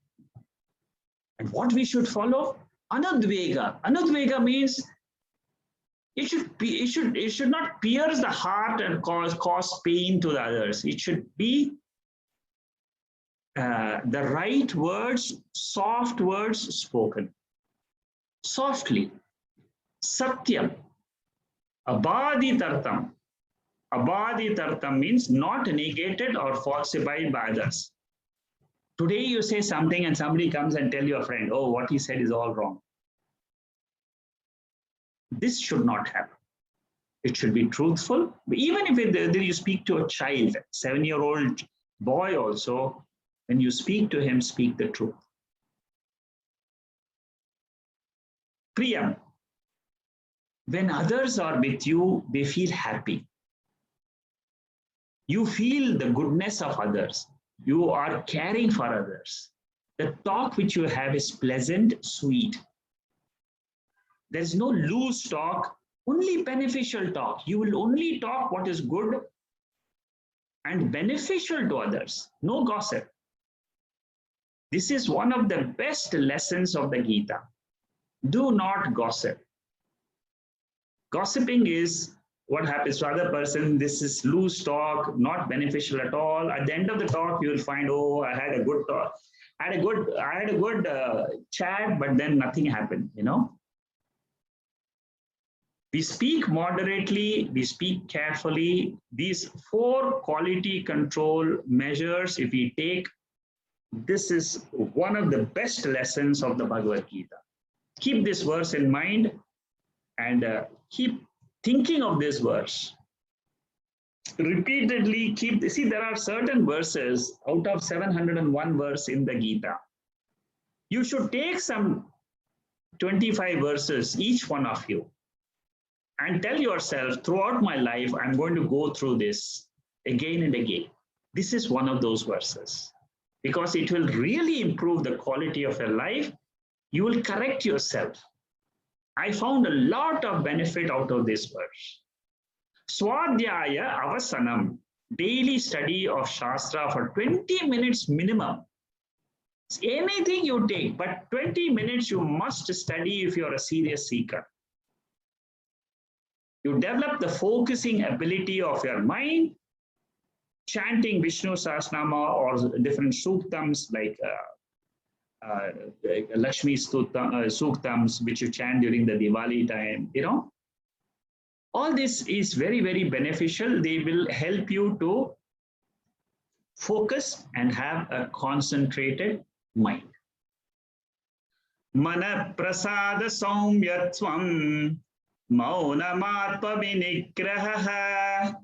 And what we should follow? Anudvega. Anudvega means it should not pierce the heart and cause pain to the others. It should be the right words, soft words spoken. Softly. Satyam. Abaditartam. Abaditartam means not negated or falsified by others. Today you say something and somebody comes and tell your friend, oh, what he said is all wrong. This should not happen. It should be truthful. Even if you speak to a child, 7-year-old boy also, when you speak to him, speak the truth. Priyam. When others are with you, they feel happy. You feel the goodness of others. You are caring for others. The talk which you have is pleasant, sweet. There is no loose talk, only beneficial talk. You will only talk what is good and beneficial to others. No gossip. This is one of the best lessons of the Gita. Do not gossip. Gossiping is what happens to other person. This is loose talk, not beneficial at all. At the end of the talk, you will find, oh, I had a good talk. I had a good chat, but then nothing happened, you know. We speak moderately, we speak carefully. These 4 quality control measures, if we take, this is one of the best lessons of the Bhagavad Gita. Keep this verse in mind and keep thinking of this verse. Repeatedly see, there are certain verses out of 701 verse in the Gita. You should take some 25 verses, each one of you, and tell yourself, throughout my life, I'm going to go through this again and again. This is one of those verses, because it will really improve the quality of your life. You will correct yourself. I found a lot of benefit out of this verse. Swadhyaya avasanam, daily study of Shastra for 20 minutes minimum. Anything you take, but 20 minutes you must study if you're a serious seeker. You develop the focusing ability of your mind, chanting Vishnu Sahasranama or different suktams like Lakshmi suktams, which you chant during the Diwali time, you know. All this is very, very beneficial. They will help you to focus and have a concentrated mind. Mana prasada saumyatvam maunamatma vinigraha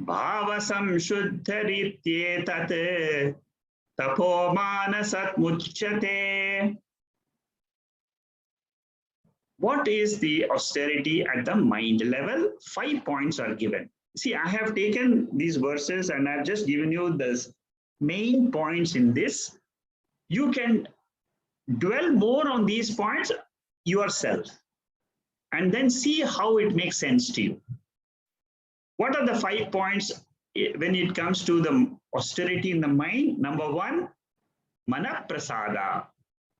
bhava samshuddharityetat tapo manasat muchyate. What is the austerity at the mind level? 5 points are given. See, I have taken these verses and I've just given you the main points in this. You can dwell more on these points yourself and then see how it makes sense to you. What are the 5 points when it comes to the austerity in the mind? Number 1, mana prasada.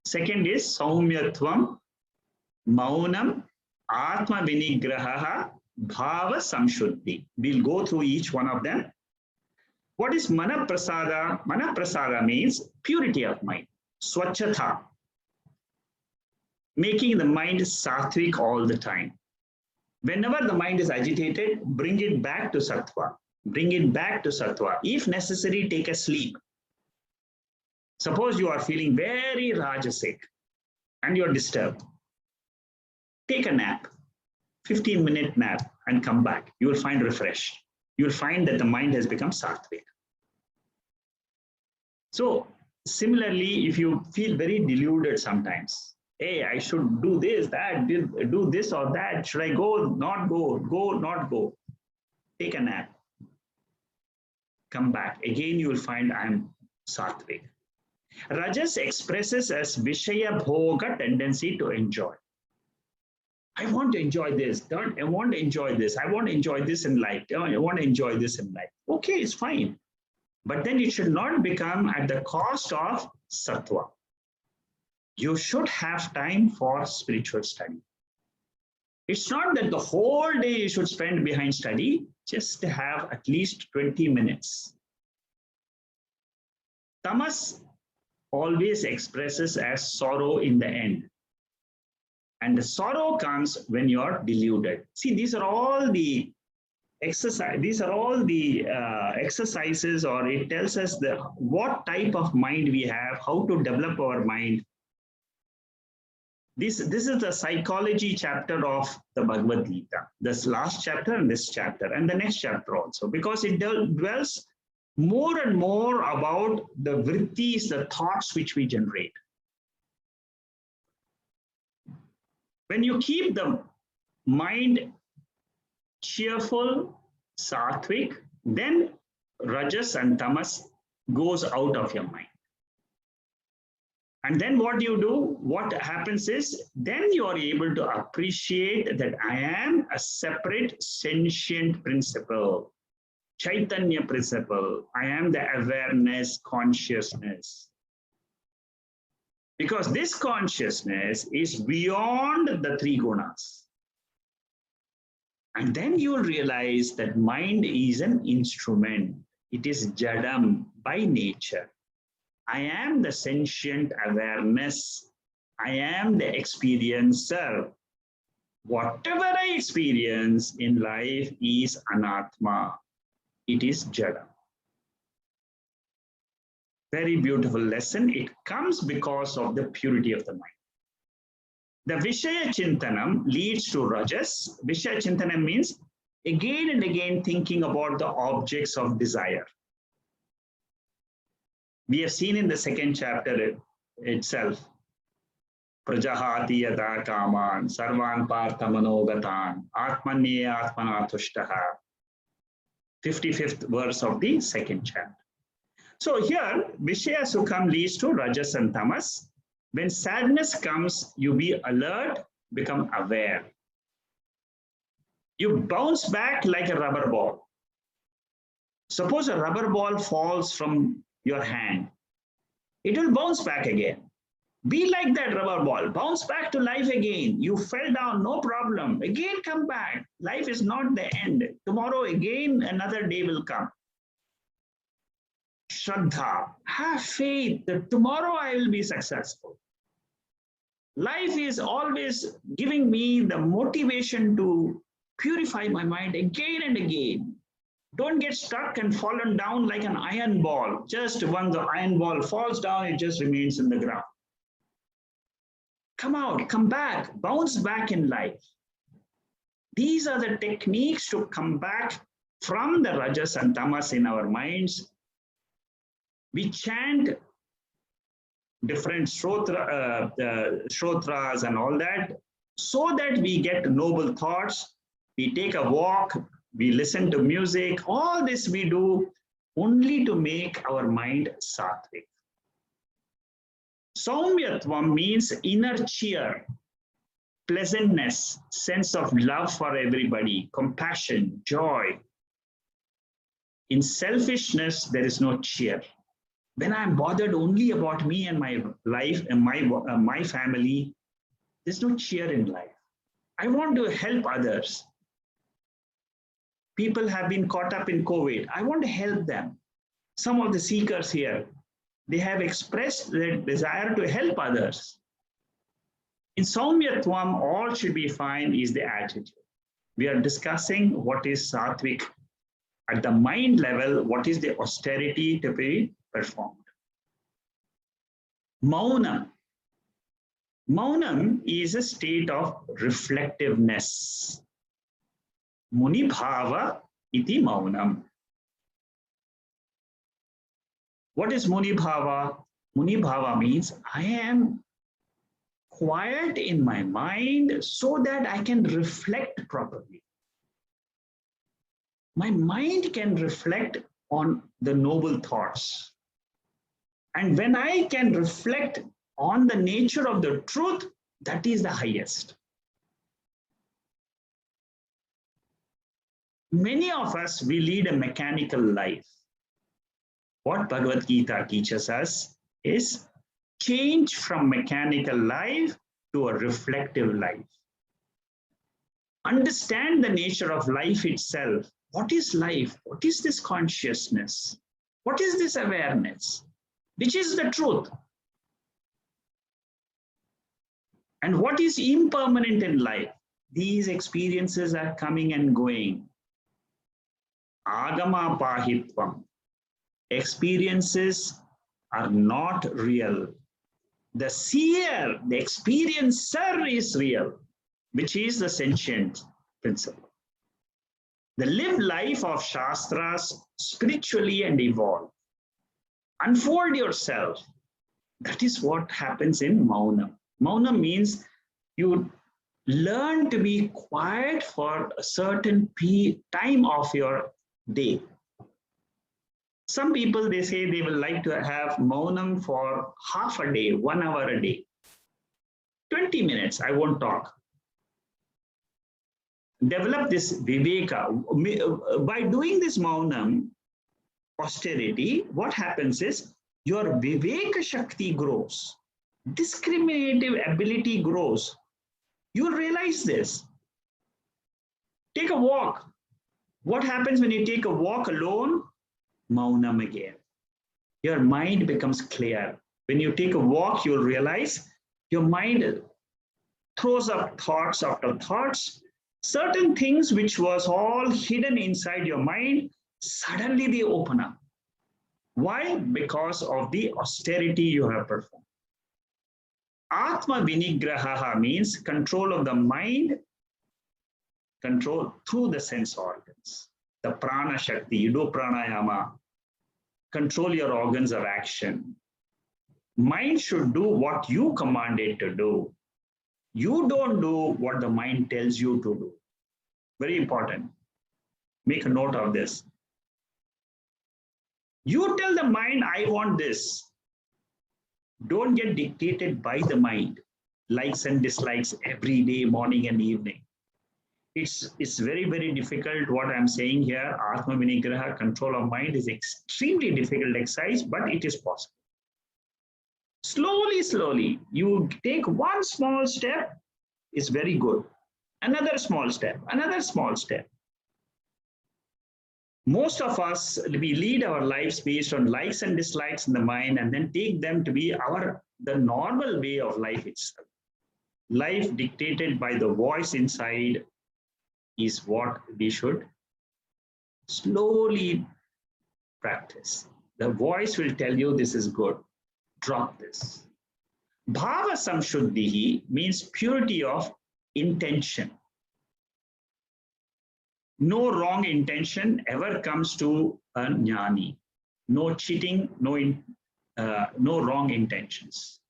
Second is saumyatvam, maunam, atma vinigraha, bhava samshuddhi. We'll go through each one of them. What is mana prasada? Mana prasada means purity of mind, swachhatha, making the mind sattvic all the time. Whenever the mind is agitated, bring it back to sattva. Bring it back to sattva. If necessary, take a sleep. Suppose you are feeling very Rajasic and you're disturbed. Take a nap, 15-minute nap, and come back. You will find refreshed. You will find that the mind has become sattvic. So similarly, if you feel very deluded sometimes, hey, I should do this, that, do this or that. Should I go, not go, go, not go? Take a nap. Come back. Again, you will find I'm sattvic. Rajas expresses as Vishaya Bhoga, tendency to enjoy. I want to enjoy this. I want to enjoy this. I want to enjoy this in life. I want to enjoy this in life. Okay, it's fine. But then it should not become at the cost of sattva. You should have time for spiritual study. It's not that the whole day you should spend behind study, just have at least 20 minutes. Tamas always expresses as sorrow in the end. And the sorrow comes when you're deluded. See, these are all the exercise. These are all the exercises, or it tells us what type of mind we have, how to develop our mind. This is the psychology chapter of the Bhagavad Gita. This last chapter and this chapter and the next chapter also, because it dwells more and more about the vrittis, the thoughts which we generate. When you keep the mind cheerful, sattvic, then Rajas and Tamas goes out of your mind. And then what you do, what happens is, then you are able to appreciate that I am a separate sentient principle, Chaitanya principle. I am the awareness, consciousness. Because this consciousness is beyond the three gunas. And then you'll realize that mind is an instrument. It is jadam by nature. I am the sentient awareness. I am the experiencer. Whatever I experience in life is anatma. It is jadam. Very beautiful lesson. It comes because of the purity of the mind. The Vishaya Chintanam leads to Rajas. Vishaya Chintanam means again and again thinking about the objects of desire. We have seen in the second chapter itself, Prajahati yada kaman, sarvan parthamanogatan, atmanye atmanatushtaha. 55th verse of the second chapter. So here, Vishaya Sukham leads to Rajas and Tamas. When sadness comes, you be alert, become aware. You bounce back like a rubber ball. Suppose a rubber ball falls from your hand. It will bounce back again. Be like that rubber ball. Bounce back to life again. You fell down, no problem. Again, come back. Life is not the end. Tomorrow again, another day will come. Shraddha, have faith that tomorrow I will be successful. Life is always giving me the motivation to purify my mind again and again. Don't get stuck and fallen down like an iron ball. Just once the iron ball falls down, it just remains in the ground. Come out, come back, bounce back in life. These are the techniques to come back from the Rajas and Tamas in our minds. We chant different shrotras and all that, so that we get noble thoughts. We take a walk, we listen to music. All this we do only to make our mind sattvic. Saumyatvam means inner cheer, pleasantness, sense of love for everybody, compassion, joy. In selfishness, there is no cheer. When I'm bothered only about me and my life and my family, there's no cheer in life. I want to help others. People have been caught up in COVID. I want to help them. Some of the seekers here, they have expressed their desire to help others. In Saumyatvam, all should be fine is the attitude. We are discussing what is Sattvic. At the mind level, what is the austerity to be performed? Maunam. Maunam is a state of reflectiveness. Munibhava iti maunam. What is Munibhava? Munibhava means I am quiet in my mind so that I can reflect properly. My mind can reflect on the noble thoughts. And when I can reflect on the nature of the truth, that is the highest. Many of us, we lead a mechanical life. What Bhagavad Gita teaches us is change from mechanical life to a reflective life. Understand the nature of life itself. What is life? What is this consciousness? What is this awareness? Which is the truth? And what is impermanent in life? These experiences are coming and going. Agama pahitvam. Experiences are not real. The seer, the experiencer is real, which is the sentient principle. The lived life of Shastras spiritually and evolve. Unfold yourself. That is what happens in Maunam. Maunam means you learn to be quiet for a certain time of your day. Some people, they say they will like to have Maunam for half a day, 1 hour a day. 20 minutes, I won't talk. Develop this viveka. By doing this Maunam, austerity, what happens is your viveka shakti grows. discriminative ability grows. You'll realize this. Take a walk. What happens when you take a walk alone? Maunam again. Your mind becomes clear. When you take a walk, you'll realize your mind throws up thoughts after thoughts. Certain things which was all hidden inside your mind, suddenly they open up. Why? Because of the austerity you have performed. Atma vinigraha means control of the mind, control through the sense organs. The prana shakti, you do pranayama, control your organs of action. Mind should do what you command it to do. You don't do what the mind tells you to do. Very important. Make a note of this. You tell the mind, I want this. Don't get dictated by the mind. Likes and dislikes every day, morning and evening. It's very, very difficult what I'm saying here. Atma vinigraha, control of mind, is extremely difficult exercise, but it is possible. Slowly, slowly, you take one small step, is very good. Another small step, another small step. Most of us, we lead our lives based on likes and dislikes in the mind and then take them to be the normal way of life itself. Life dictated by the voice inside is what we should slowly practice. The voice will tell you this is good. Drop this. Bhava samshuddhihi means purity of intention. No wrong intention ever comes to a jnani. No cheating, no wrong intentions.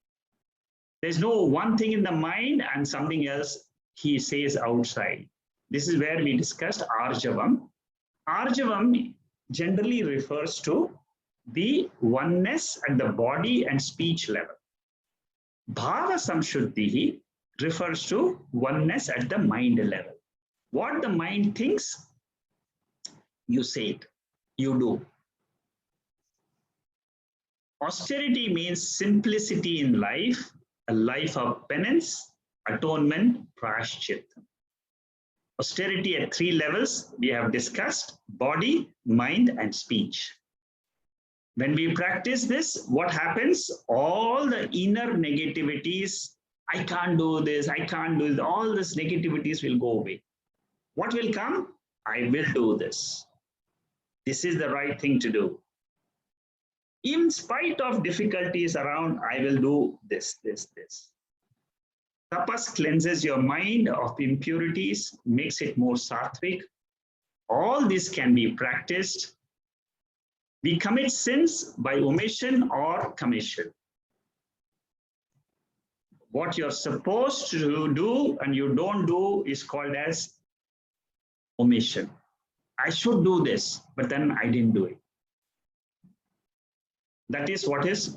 There's no one thing in the mind and something else he says outside. This is where we discussed arjavam. Arjavam generally refers to the oneness at the body and speech level. Bhava samshuddhihi refers to oneness at the mind level. What the mind thinks, you say it, you do. Austerity means simplicity in life, a life of penance, atonement, prashchitta. Austerity at 3 levels we have discussed: body, mind, and speech. When we practice this, what happens? All the inner negativities, I can't do this, I can't do this, all these negativities will go away. What will come? I will do this. This is the right thing to do. In spite of difficulties around, I will do this. Tapas cleanses your mind of impurities, makes it more sattvic. All this can be practiced. We commit sins by omission or commission. What you're supposed to do and you don't do is called as omission. I should do this, but then I didn't do it. That is what is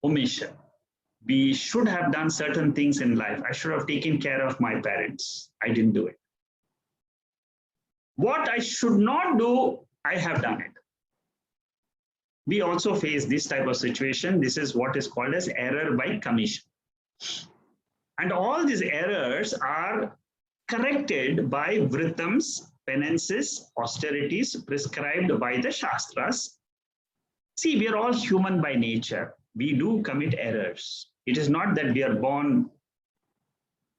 omission. We should have done certain things in life. I should have taken care of my parents. I didn't do it. What I should not do, I have done it. We also face this type of situation. This is what is called as error by commission. And all these errors are corrected by vritams, penances, austerities prescribed by the Shastras. See, we are all human by nature. We do commit errors. It is not that we are born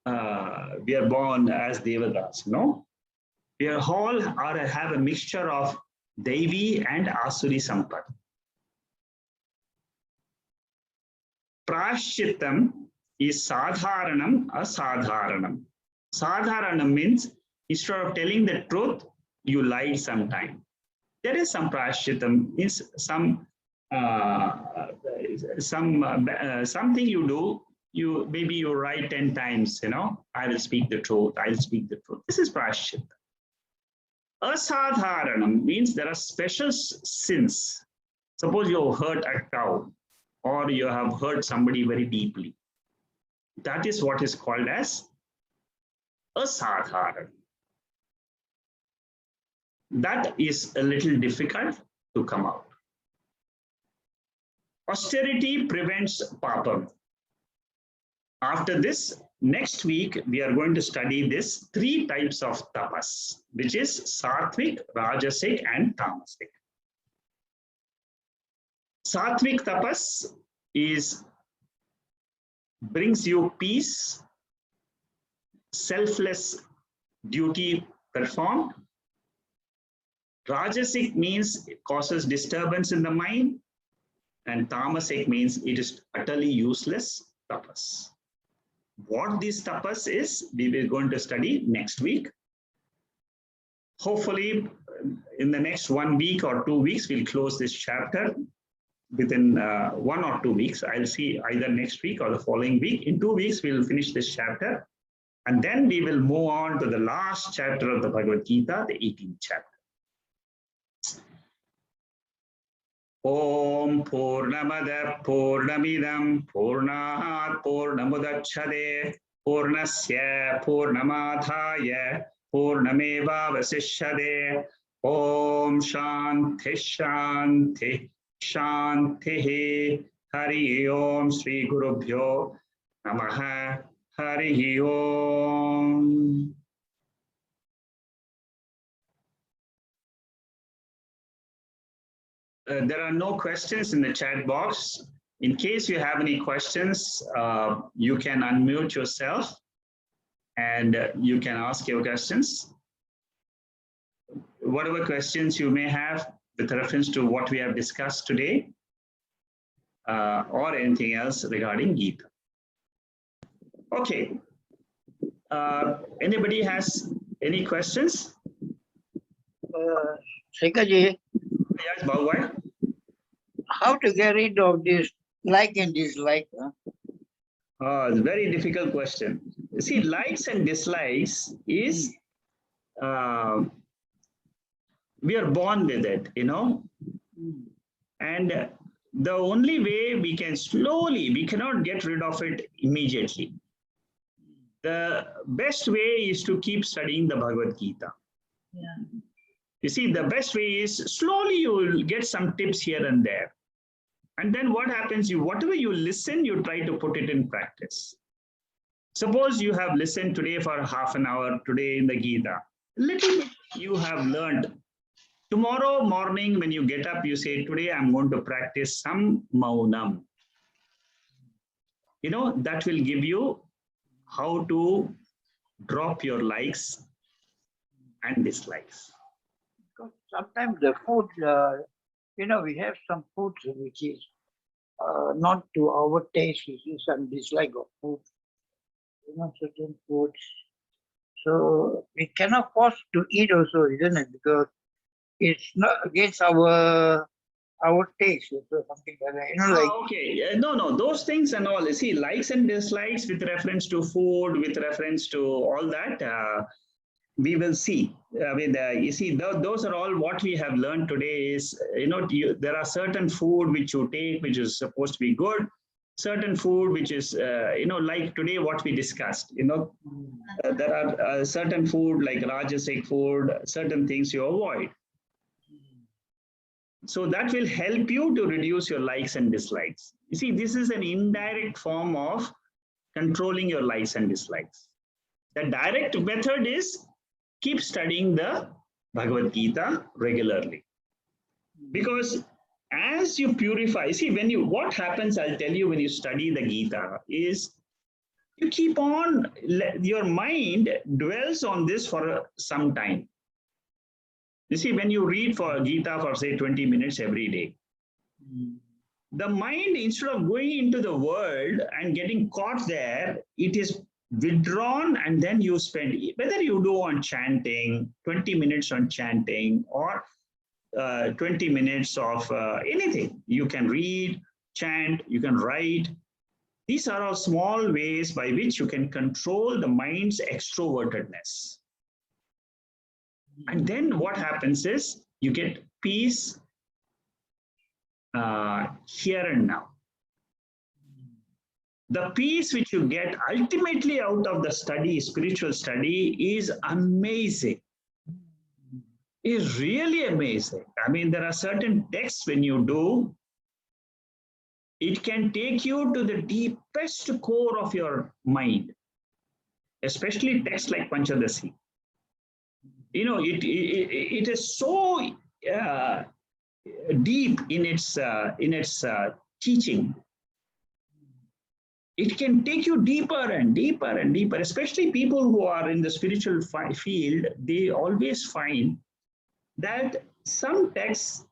as Devadas, no? We are all have a mixture of Devi and Asuri Sampat. Prashchittam is sadharanam, asadharanam. Sadharanam means instead of telling the truth, you lied sometime. There is some prashchittam, means something you do, maybe you write 10 times, I will speak the truth, I will speak the truth. This is prashchittam. Asadharanam means there are special sins. Suppose you have hurt a cow or you have hurt somebody very deeply. That is what is called as asadharanam. That is a little difficult to come out. Austerity prevents papam. After this, next week, we are going to study this 3 types of tapas, which is Sattvic, Rajasic, and Tamasic. Sattvic tapas brings you peace, selfless duty performed. Rajasic means it causes disturbance in the mind, and Tamasic means it is utterly useless tapas. What this tapas is, we will going to study next week. Hopefully, in the next 1 week or 2 weeks, we'll close this chapter. Within 1 or 2 weeks, I'll see either next week or the following week. In 2 weeks, we'll finish this chapter. And then we will move on to the last chapter of the Bhagavad Gita, the 18th chapter. Om Purnamada Purnamidam Purnahat Purnamudachade Purnasya Purnamadhaya Purnameva Vasishyade Om Shanti Shanti Shanti Hari Om Sri Gurubhyo Namaha Hari Om. There are no questions in the chat box. In case you have any questions, you can unmute yourself and you can ask your questions. Whatever questions you may have with reference to what we have discussed today or anything else regarding Gita. Okay. Anybody has any questions?
Shekaji,
Yes, Bhagwan.
how to get rid of this like and dislike?
It's a very difficult question. See, likes and dislikes is, we are born with it, you know, and the only way we can slowly, we cannot get rid of it immediately. The best way is to keep studying the Bhagavad Gita.
Yeah.
You see, the best way is slowly you will get some tips here and there. And then what happens, whatever you listen, you try to put it in practice. Suppose you have listened today for half an hour, today in the Gita. Little bit you have learned. Tomorrow morning when you get up, you say, today I'm going to practice some maunam. You know, that will give you how to drop your likes and dislikes.
Because sometimes the food, you know, we have some foods which is not to our taste, which is some dislike of food, you know, certain foods. So we cannot force to eat also, isn't it? Because it's not against our taste or something like that. You know, like
Okay, no, those things and all. You see, likes and dislikes with reference to food, with reference to all that, we will see. I mean, you see, those are all what we have learned today is, you know, there are certain food which you take, which is supposed to be good. Certain food which is, you know, like today what we discussed, you know, there are certain food like Rajasic food, certain things you avoid. So that will help you to reduce your likes and dislikes. You see, this is an indirect form of controlling your likes and dislikes. The direct method is keep studying the Bhagavad Gita regularly. Because as you purify, see, what happens, I'll tell you, when you study the Gita is you keep on, your mind dwells on this for some time. You see, when you read for Gita for say 20 minutes every day, the mind, instead of going into the world and getting caught there, it is withdrawn, and then you spend, whether you do on chanting, 20 minutes on chanting, or 20 minutes of anything. You can read, chant, you can write. These are all small ways by which you can control the mind's extrovertedness. And then what happens is you get peace here and now. The peace which you get ultimately out of the study, spiritual study, is amazing. Is really amazing. I mean, there are certain texts when you do, it can take you to the deepest core of your mind, especially texts like Panchadasi. You know, it is so deep in its teaching. It can take you deeper and deeper and deeper, especially people who are in the spiritual field. They always find that some texts,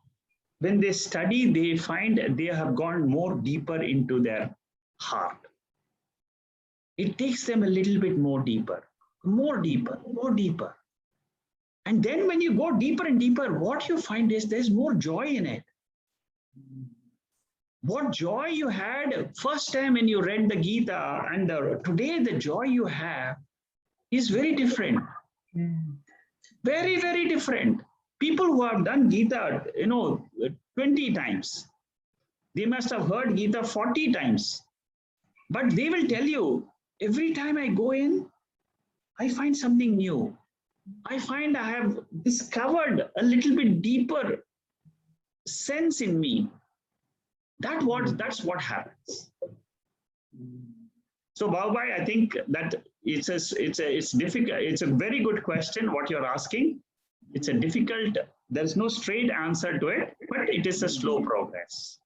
when they study, they find they have gone more deeper into their heart. It takes them a little bit more deeper, more deeper, more deeper. And then when you go deeper and deeper, what you find is there's more joy in it. What joy you had first time when you read the Gita and today the joy you have is very different. Very, very different. People who have done Gita, 20 times, they must have heard Gita 40 times. But they will tell you, every time I go in, I find something new. I find I have discovered a little bit deeper sense in me. That's what happens. So, Bhagavad, I think that it's difficult. It's a very good question what you're asking. It's a difficult. There's no straight answer to it, but it is a slow progress.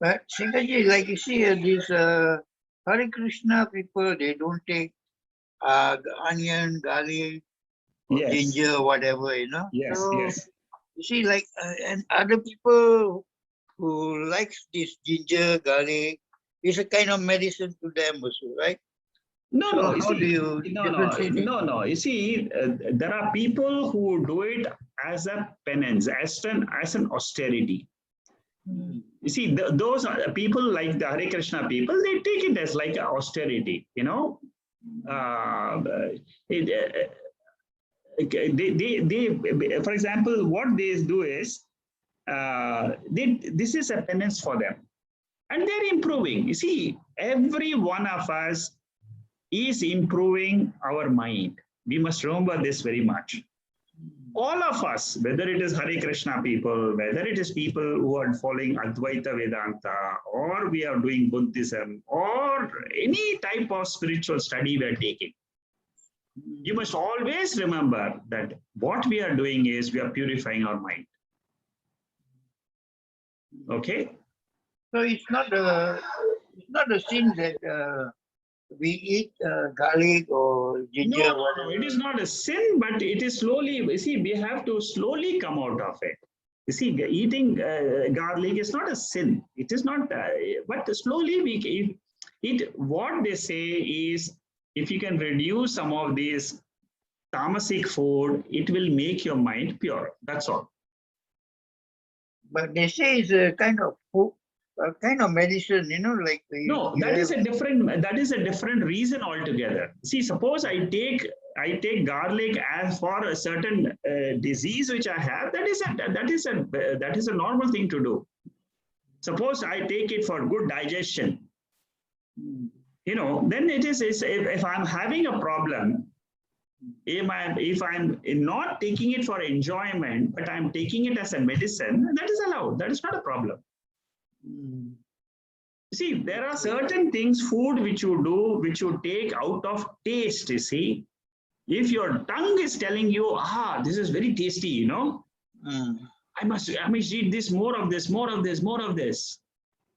But Shingaji, like you see, these Hare Krishna people, they don't take onion, garlic, or
Yes.
ginger, whatever,
Yes,
So,
yes.
you see, like, and other people who likes this ginger, garlic, it's a kind of medicine to them also, right?
No,
So
no. You
how
see,
do you differentiate it?
no. You see, there are people who do it as a penance, as an austerity. You see, those are people like the Hare Krishna people. They take it as like an austerity. They for example, what they do is this is a penance for them, and they're improving. You see, every one of us is improving our mind. We must remember this very much. All of us, whether it is Hare Krishna people, whether it is people who are following Advaita Vedanta, or we are doing Buddhism, or any type of spiritual study we are taking, you must always remember that what we are doing is we are purifying our mind. Okay?
So it's not a sin that we eat garlic or ginger.
No, it is not a sin, but it is slowly. You see, we have to slowly come out of it. You see, eating garlic is not a sin. It is not, but slowly we eat. What they say is, if you can reduce some of these tamasic food, it will make your mind pure. That's all.
But they say it's a kind of food, a kind of medicine, like
no, that is a different reason altogether. See, suppose I take garlic as for a certain disease which I have. That is a normal thing to do. Suppose I take it for good digestion. Then it is if I'm having a problem. If I'm not taking it for enjoyment, but I'm taking it as a medicine, that is allowed. That is not a problem. See, there are certain things, food which you do, which you take out of taste, you see. If your tongue is telling you, this is very tasty, I must eat this, more of this, more of this, more of this.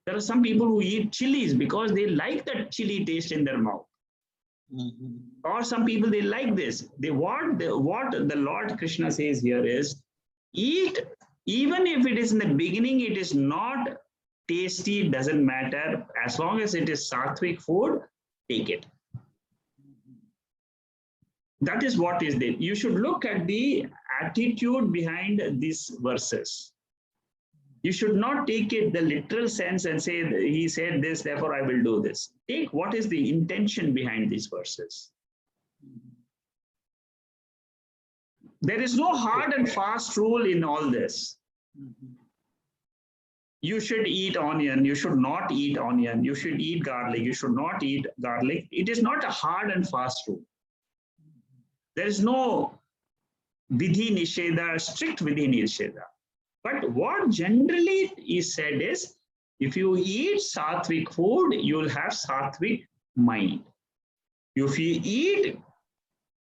There are some people who eat chilies because they like that chili taste in their mouth. Or some people, they like this. What the Lord Krishna says here is, eat, even if it is in the beginning, it is not tasty, doesn't matter. As long as it is Sattvic food, take it. That is what is there. You should look at the attitude behind these verses. You should not take it the literal sense and say, he said this, therefore I will do this. Take what is the intention behind these verses. There is no hard and fast rule in all this. You should eat onion, you should not eat onion, you should eat garlic, you should not eat garlic. It is not a hard and fast rule. There is no vidhi nisheda, strict vidhi nisheda. But what generally is said is, If you eat Sattvic food, you will have Sattvic mind. If you eat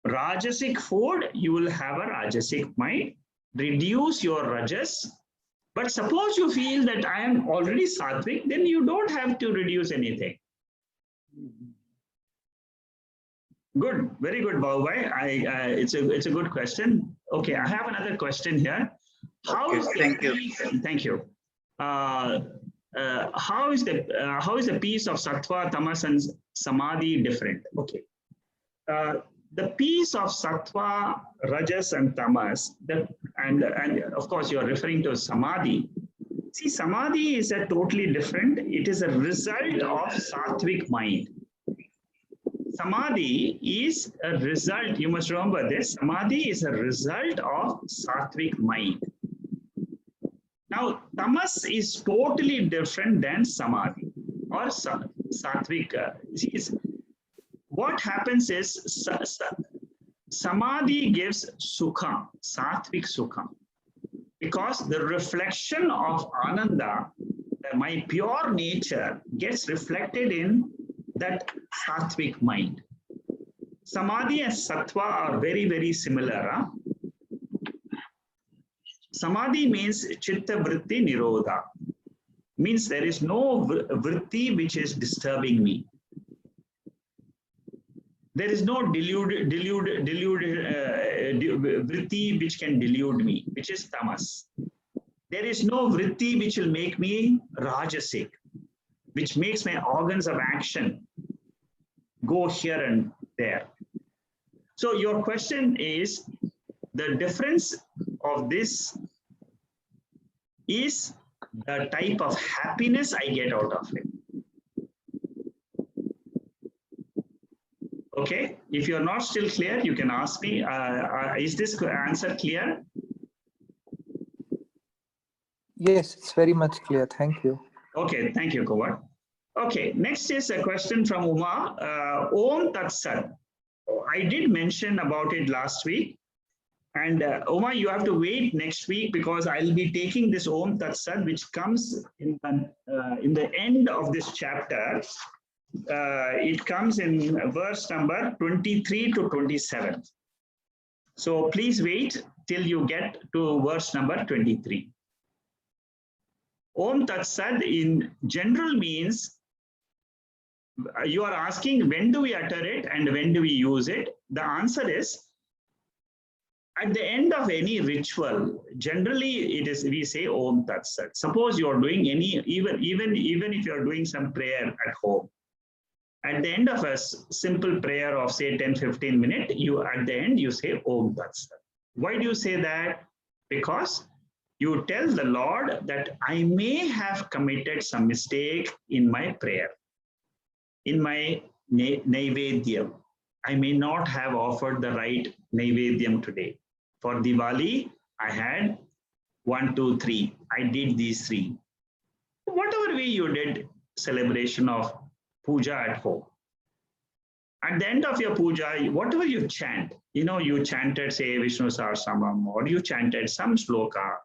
Rajasic food, you will have a Rajasic mind. Reduce your Rajas. But suppose you feel that I am already Sattvic, then you don't have to reduce anything. Good, very good, Bhagavad. It's a good question. Okay, I have another question here.
Thank you.
Thank you. How is the peace of Sattva, Tamas, and Samadhi different? Okay. The peace of Sattva, Rajas, and Tamas, and of course you are referring to Samadhi. See, Samadhi is a totally different. It is a result of Sattvic mind. Samadhi is a result. You must remember this. Samadhi is a result of Sattvic mind. Now, Tamas is totally different than Samadhi or Sattvic. What happens is Samadhi gives Sukha, Sattvic Sukha, because the reflection of Ananda, my pure nature, gets reflected in that Sattvic mind. Samadhi and Sattva are very, very similar. Huh? Samadhi means Chitta Vritti Nirodha, means there is no vritti which is disturbing me. There is no vritti which can delude me, which is tamas. There is no vritti which will make me Rajasik, which makes my organs of action go here and there. So your question is, the difference of this is the type of happiness I get out of it. Okay, if you're not still clear, you can ask me, is this answer clear?
Yes, it's very much clear. Thank you.
Okay, thank you, Kumar. Okay, next is a question from Uma. Om Tat Sat. I did mention about it last week. And Uma, you have to wait next week because I'll be taking this Om Tat Sat, which comes in the end of this chapter. It comes in verse number 23 to 27. So please wait till you get to verse number 23. Om Tat Sat in general means, you are asking when do we utter it and when do we use it? The answer is, at the end of any ritual, generally it is, we say Om Tat Sat. Suppose you are doing any, even if you are doing some prayer at home, at the end of a simple prayer of say 10-15 minutes, at the end you say Om Tat Sat. Why do you say that? Because you tell the Lord that I may have committed some mistake in my prayer, in my Naivedyam. I may not have offered the right Naivedyam today. For Diwali, I had 1, 2, 3. I did these 3. Whatever way you did celebration of puja at home. At the end of your puja, whatever you chant, you chanted, say, Vishnu Sahasranam, or you chanted some sloka.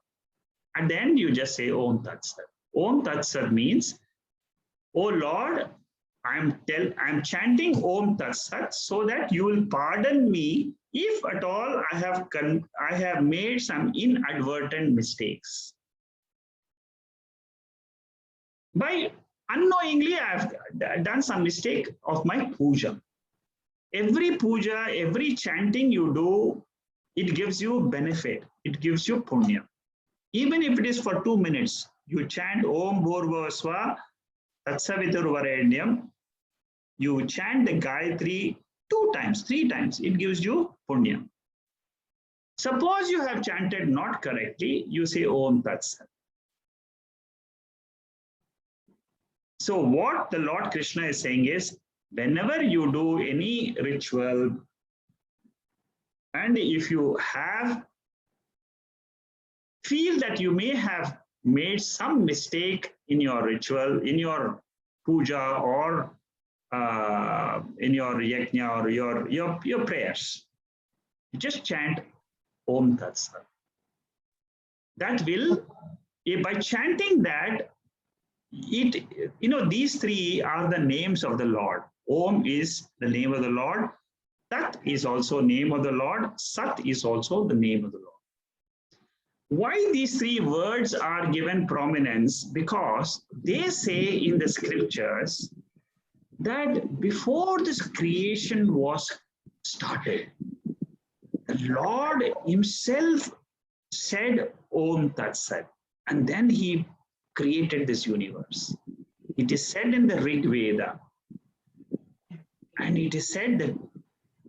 At the end, you just say Om Tat Sat. Om Tat Sat means, oh Lord, I'm chanting Om Tat Sat so that you will pardon me if at all I have made some inadvertent mistakes. By unknowingly, I have done some mistake of my puja. Every puja, every chanting you do, it gives you benefit. It gives you punya. Even if it is for 2 minutes, you chant Om Bhurvasva Tatsavitur Varenyam. You chant the Gayatri 2 times, 3 times. It gives you punya. Suppose you have chanted not correctly, you say Om Tat Sat. So what the Lord Krishna is saying is, whenever you do any ritual, and if you feel that you may have made some mistake in your ritual, in your puja, or in your yajna, or your prayers, just chant Om Tat Sat. That will, by chanting that, these three are the names of the Lord. Om is the name of the Lord. Tat is also name of the Lord. Sat is also the name of the Lord. Why these three words are given prominence? Because they say in the scriptures that before this creation was started, the Lord himself said Om Tat Sat, and then he created this universe. It is said in the Rig Veda, and it is said that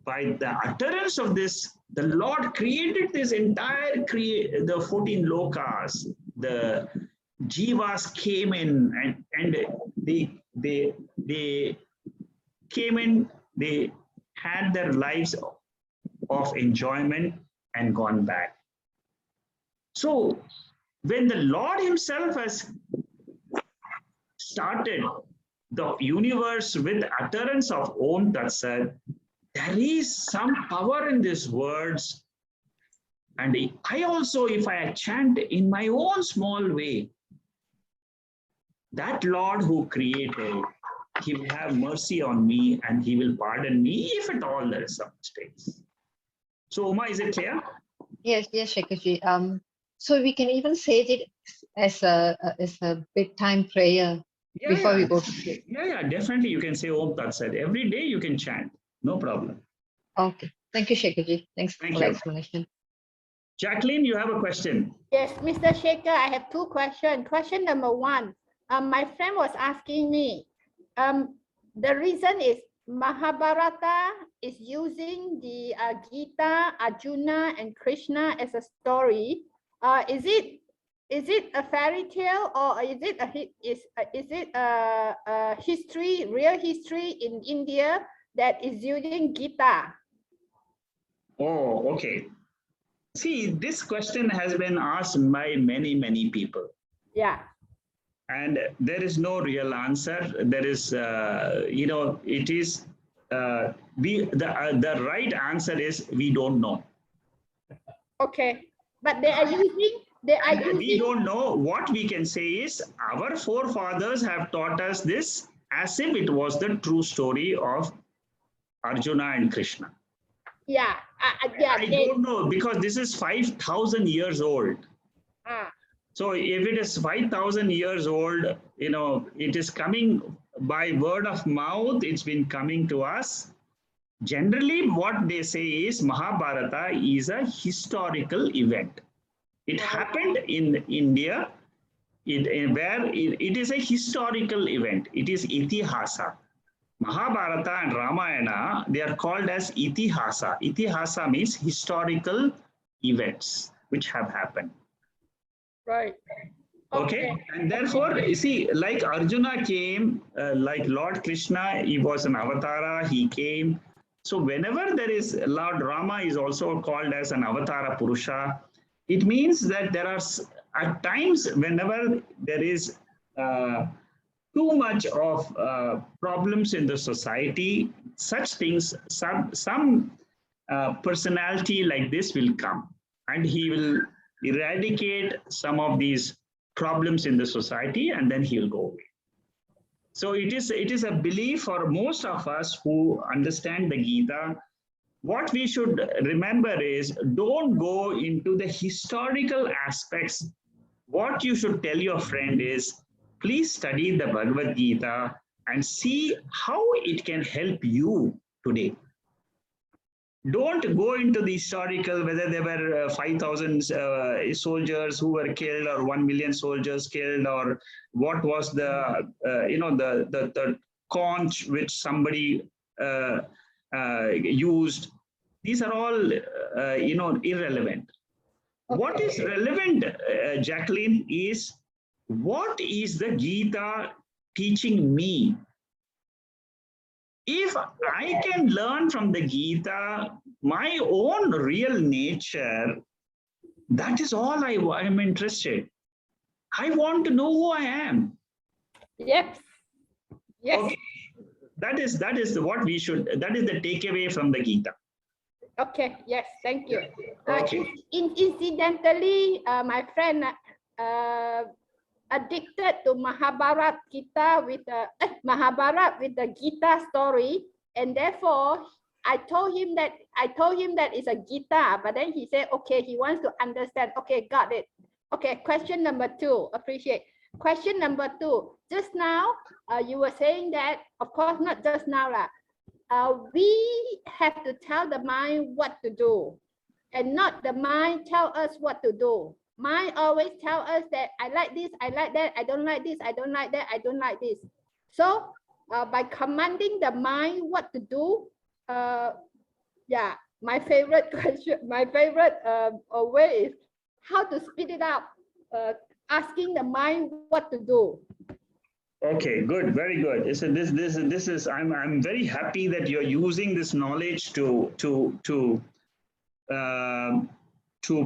by the utterance of this, the Lord created this entire the 14 lokas. The jivas came in, and they came in. They had their lives of enjoyment and gone back. So when the Lord himself has started the universe with utterance of Om Tat Sat, there is some power in these words. And I also, if I chant in my own small way, that Lord who created, he will have mercy on me and he will pardon me if at all there is some mistakes. So Uma, is it clear?
Yes, Shekaji. So we can even say it as a bedtime prayer before we go to sleep.
Yeah, definitely you can say Om Tat Sat. Every day you can chant, no problem.
Okay, thank you, Shekaji. Thanks
Thank
for
you.
the explanation.
Jacqueline, you have a question.
Yes, Mr. Shekhar, I have two questions. Question number one, my friend was asking me, the reason is Mahabharata is using the Gita, Arjuna, and Krishna as a story. Is it a fairy tale, or is it a history, real history in India that is using Gita?
Oh, okay. See, this question has been asked by many people.
Yeah.
And there is no real answer. There is, it is, the right answer is we don't know.
Okay, but they are using,
We don't know. What we can say is our forefathers have taught us this as if it was the true story of Arjuna and Krishna.
Yeah,
I don't know, because this is 5,000 years old. So if it is 5,000 years old, it is coming by word of mouth. It's been coming to us. Generally, what they say is Mahabharata is a historical event. It happened in India, where it is a historical event. It is itihasa. Mahabharata and Ramayana, they are called as itihasa. Itihasa means historical events which have happened.
Right.
Okay. And therefore, you see, like Arjuna came, like Lord Krishna, he was an avatara, he came. So whenever there is, Lord Rama is also called as an avatara Purusha. It means that there are, at times, whenever there is too much of problems in the society, such things, some personality like this will come, and he will eradicate some of these problems in the society, and then he will go away. So it is a belief for most of us who understand the Gita. What we should remember is, don't go into the historical aspects. What you should tell your friend is, please study the Bhagavad Gita and see how it can help you today. Don't go into the historical, whether there were 5,000 soldiers who were killed, or 1 million soldiers killed, or what was the the conch which somebody used. These are all irrelevant. Okay. What is relevant, Jacqueline, is what is the Gita teaching me? If I can learn from the Gita my own real nature, that is all I am interested. I want to know who I am.
Yes. Yes.
Okay. That is what we should, that is the takeaway from the Gita.
Okay, yes, thank you.
Okay.
Incidentally, my friend addicted to Mahabharata Gita with the Mahabharata with the Gita story, and therefore I told him that it's a Gita, but then he said, okay, he wants to understand. Okay, got it. Okay, question number 2. Appreciate. Question number 2. Just now, you were saying that, of course, not just now, we have to tell the mind what to do, and not the mind tell us what to do. Mind always tell us that I like this, I like that, I don't like this, I don't like that, I don't like this. So by commanding the mind what to do, yeah, my favorite question, my favorite way is how to speed it up, asking the mind what to do.
Okay, good, very good. So this is I'm very happy that you're using this knowledge to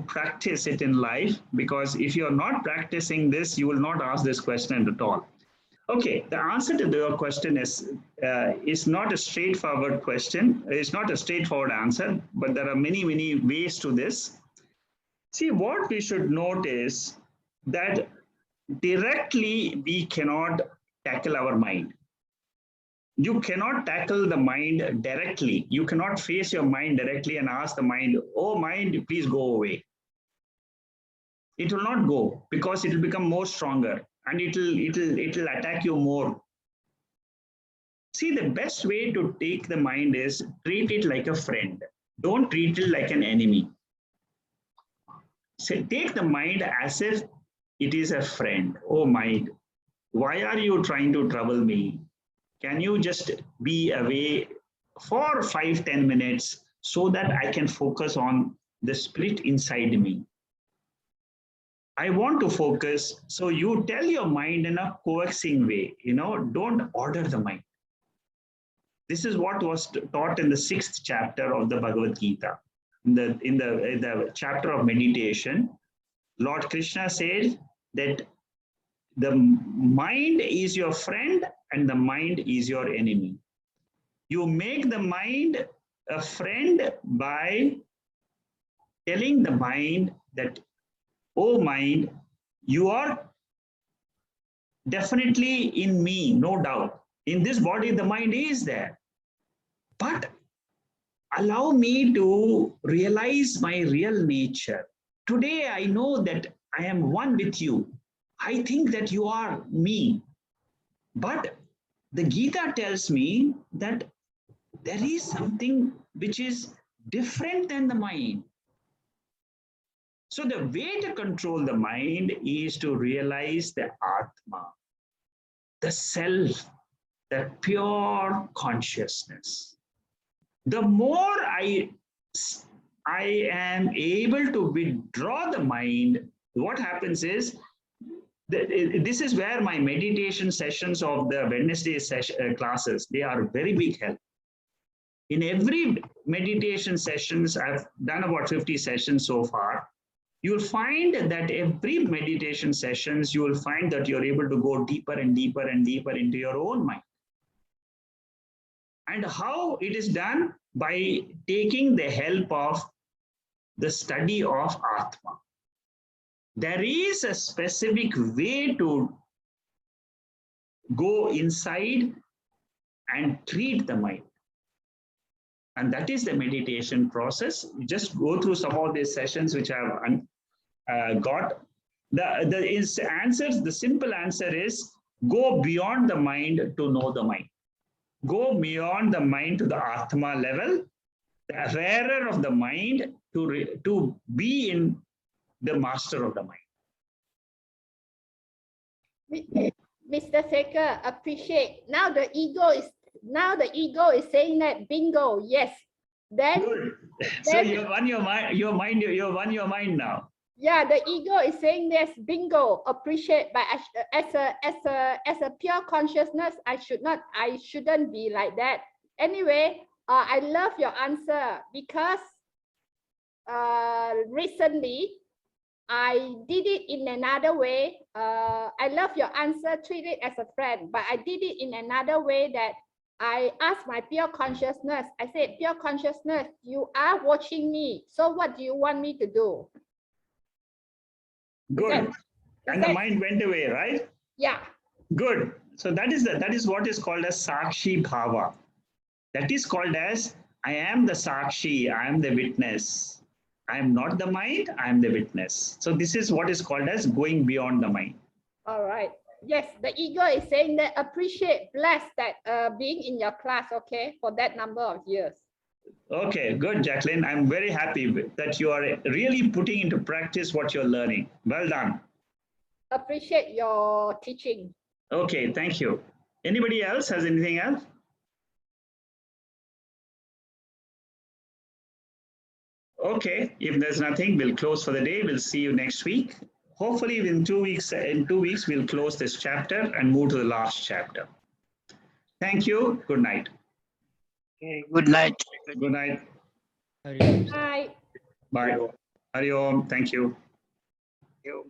practice it in life, because if you're not practicing this, you will not ask this question at all. Okay, the answer to your question is not a straightforward question. It's not a straightforward answer, but there are many ways to this. See, what we should note is that directly we cannot tackle our mind. You cannot tackle the mind directly. You cannot face your mind directly and ask the mind, oh mind, please go away. It will not go, because it will become more stronger and it'll attack you more. See, the best way to take the mind is treat it like a friend. Don't treat it like an enemy. So take the mind as if it is a friend. Oh mind, why are you trying to trouble me? Can you just be away for 5-10 minutes so that I can focus on the spirit inside me? I want to focus. So you tell your mind in a coaxing way, don't order the mind. This is what was taught in the 6th chapter of the Bhagavad Gita. In the chapter of meditation, Lord Krishna said that the mind is your friend and the mind is your enemy. You make the mind a friend by telling the mind that, oh mind, you are definitely in me, no doubt. In this body, the mind is there. But allow me to realize my real nature. Today, I know that I am one with you. I think that you are me. But the Gita tells me that there is something which is different than the mind. So the way to control the mind is to realize the Atma, the self, the pure consciousness. The more I am able to withdraw the mind, what happens is, this is where my meditation sessions of the Wednesday classes, they are very big help. In every meditation sessions, I've done about 50 sessions so far. You'll find that every meditation sessions, you will find that you're able to go deeper and deeper and deeper into your own mind. And how it is done? By taking the help of the study of Atma. There is a specific way to go inside and treat the mind. And that is the meditation process. You just go through some of these sessions which I've got. The simple answer is go beyond the mind to know the mind. Go beyond the mind to the Atma level, the wearer of the mind, to be in the master of the mind.
Mr. Sekhar, appreciate. Now the ego is saying that bingo, yes. Then,
good. So you won your mind. You won your mind now.
Yeah, the ego is saying this, bingo, appreciate, but as a pure consciousness, I shouldn't be like that. Anyway, I love your answer, because recently I did it in another way. I love your answer, treat it as a friend, but I did it in another way, that I asked my pure consciousness, I said, pure consciousness, you are watching me. So what do you want me to do?
Good. And the mind went away, right?
Yeah.
Good. So that is what is called as Sakshi Bhava. That is called as I am the Sakshi, I am the witness. I am not the mind, I am the witness. So this is what is called as going beyond the mind.
All right. Yes, the ego is saying that appreciate, bless that being in your class, okay, for that number of years.
Okay, good, Jacqueline. I'm very happy that you are really putting into practice what you're learning. Well done.
Appreciate your teaching.
Okay, thank you. Anybody else has anything else? Okay, if there's nothing, we'll close for the day. We'll see you next week. Hopefully in 2 weeks, we'll close this chapter and move to the last chapter. Thank you. Good night.
Okay, good night.
Good night.
Bye.
Bye. Hari Om. Thank you.
You.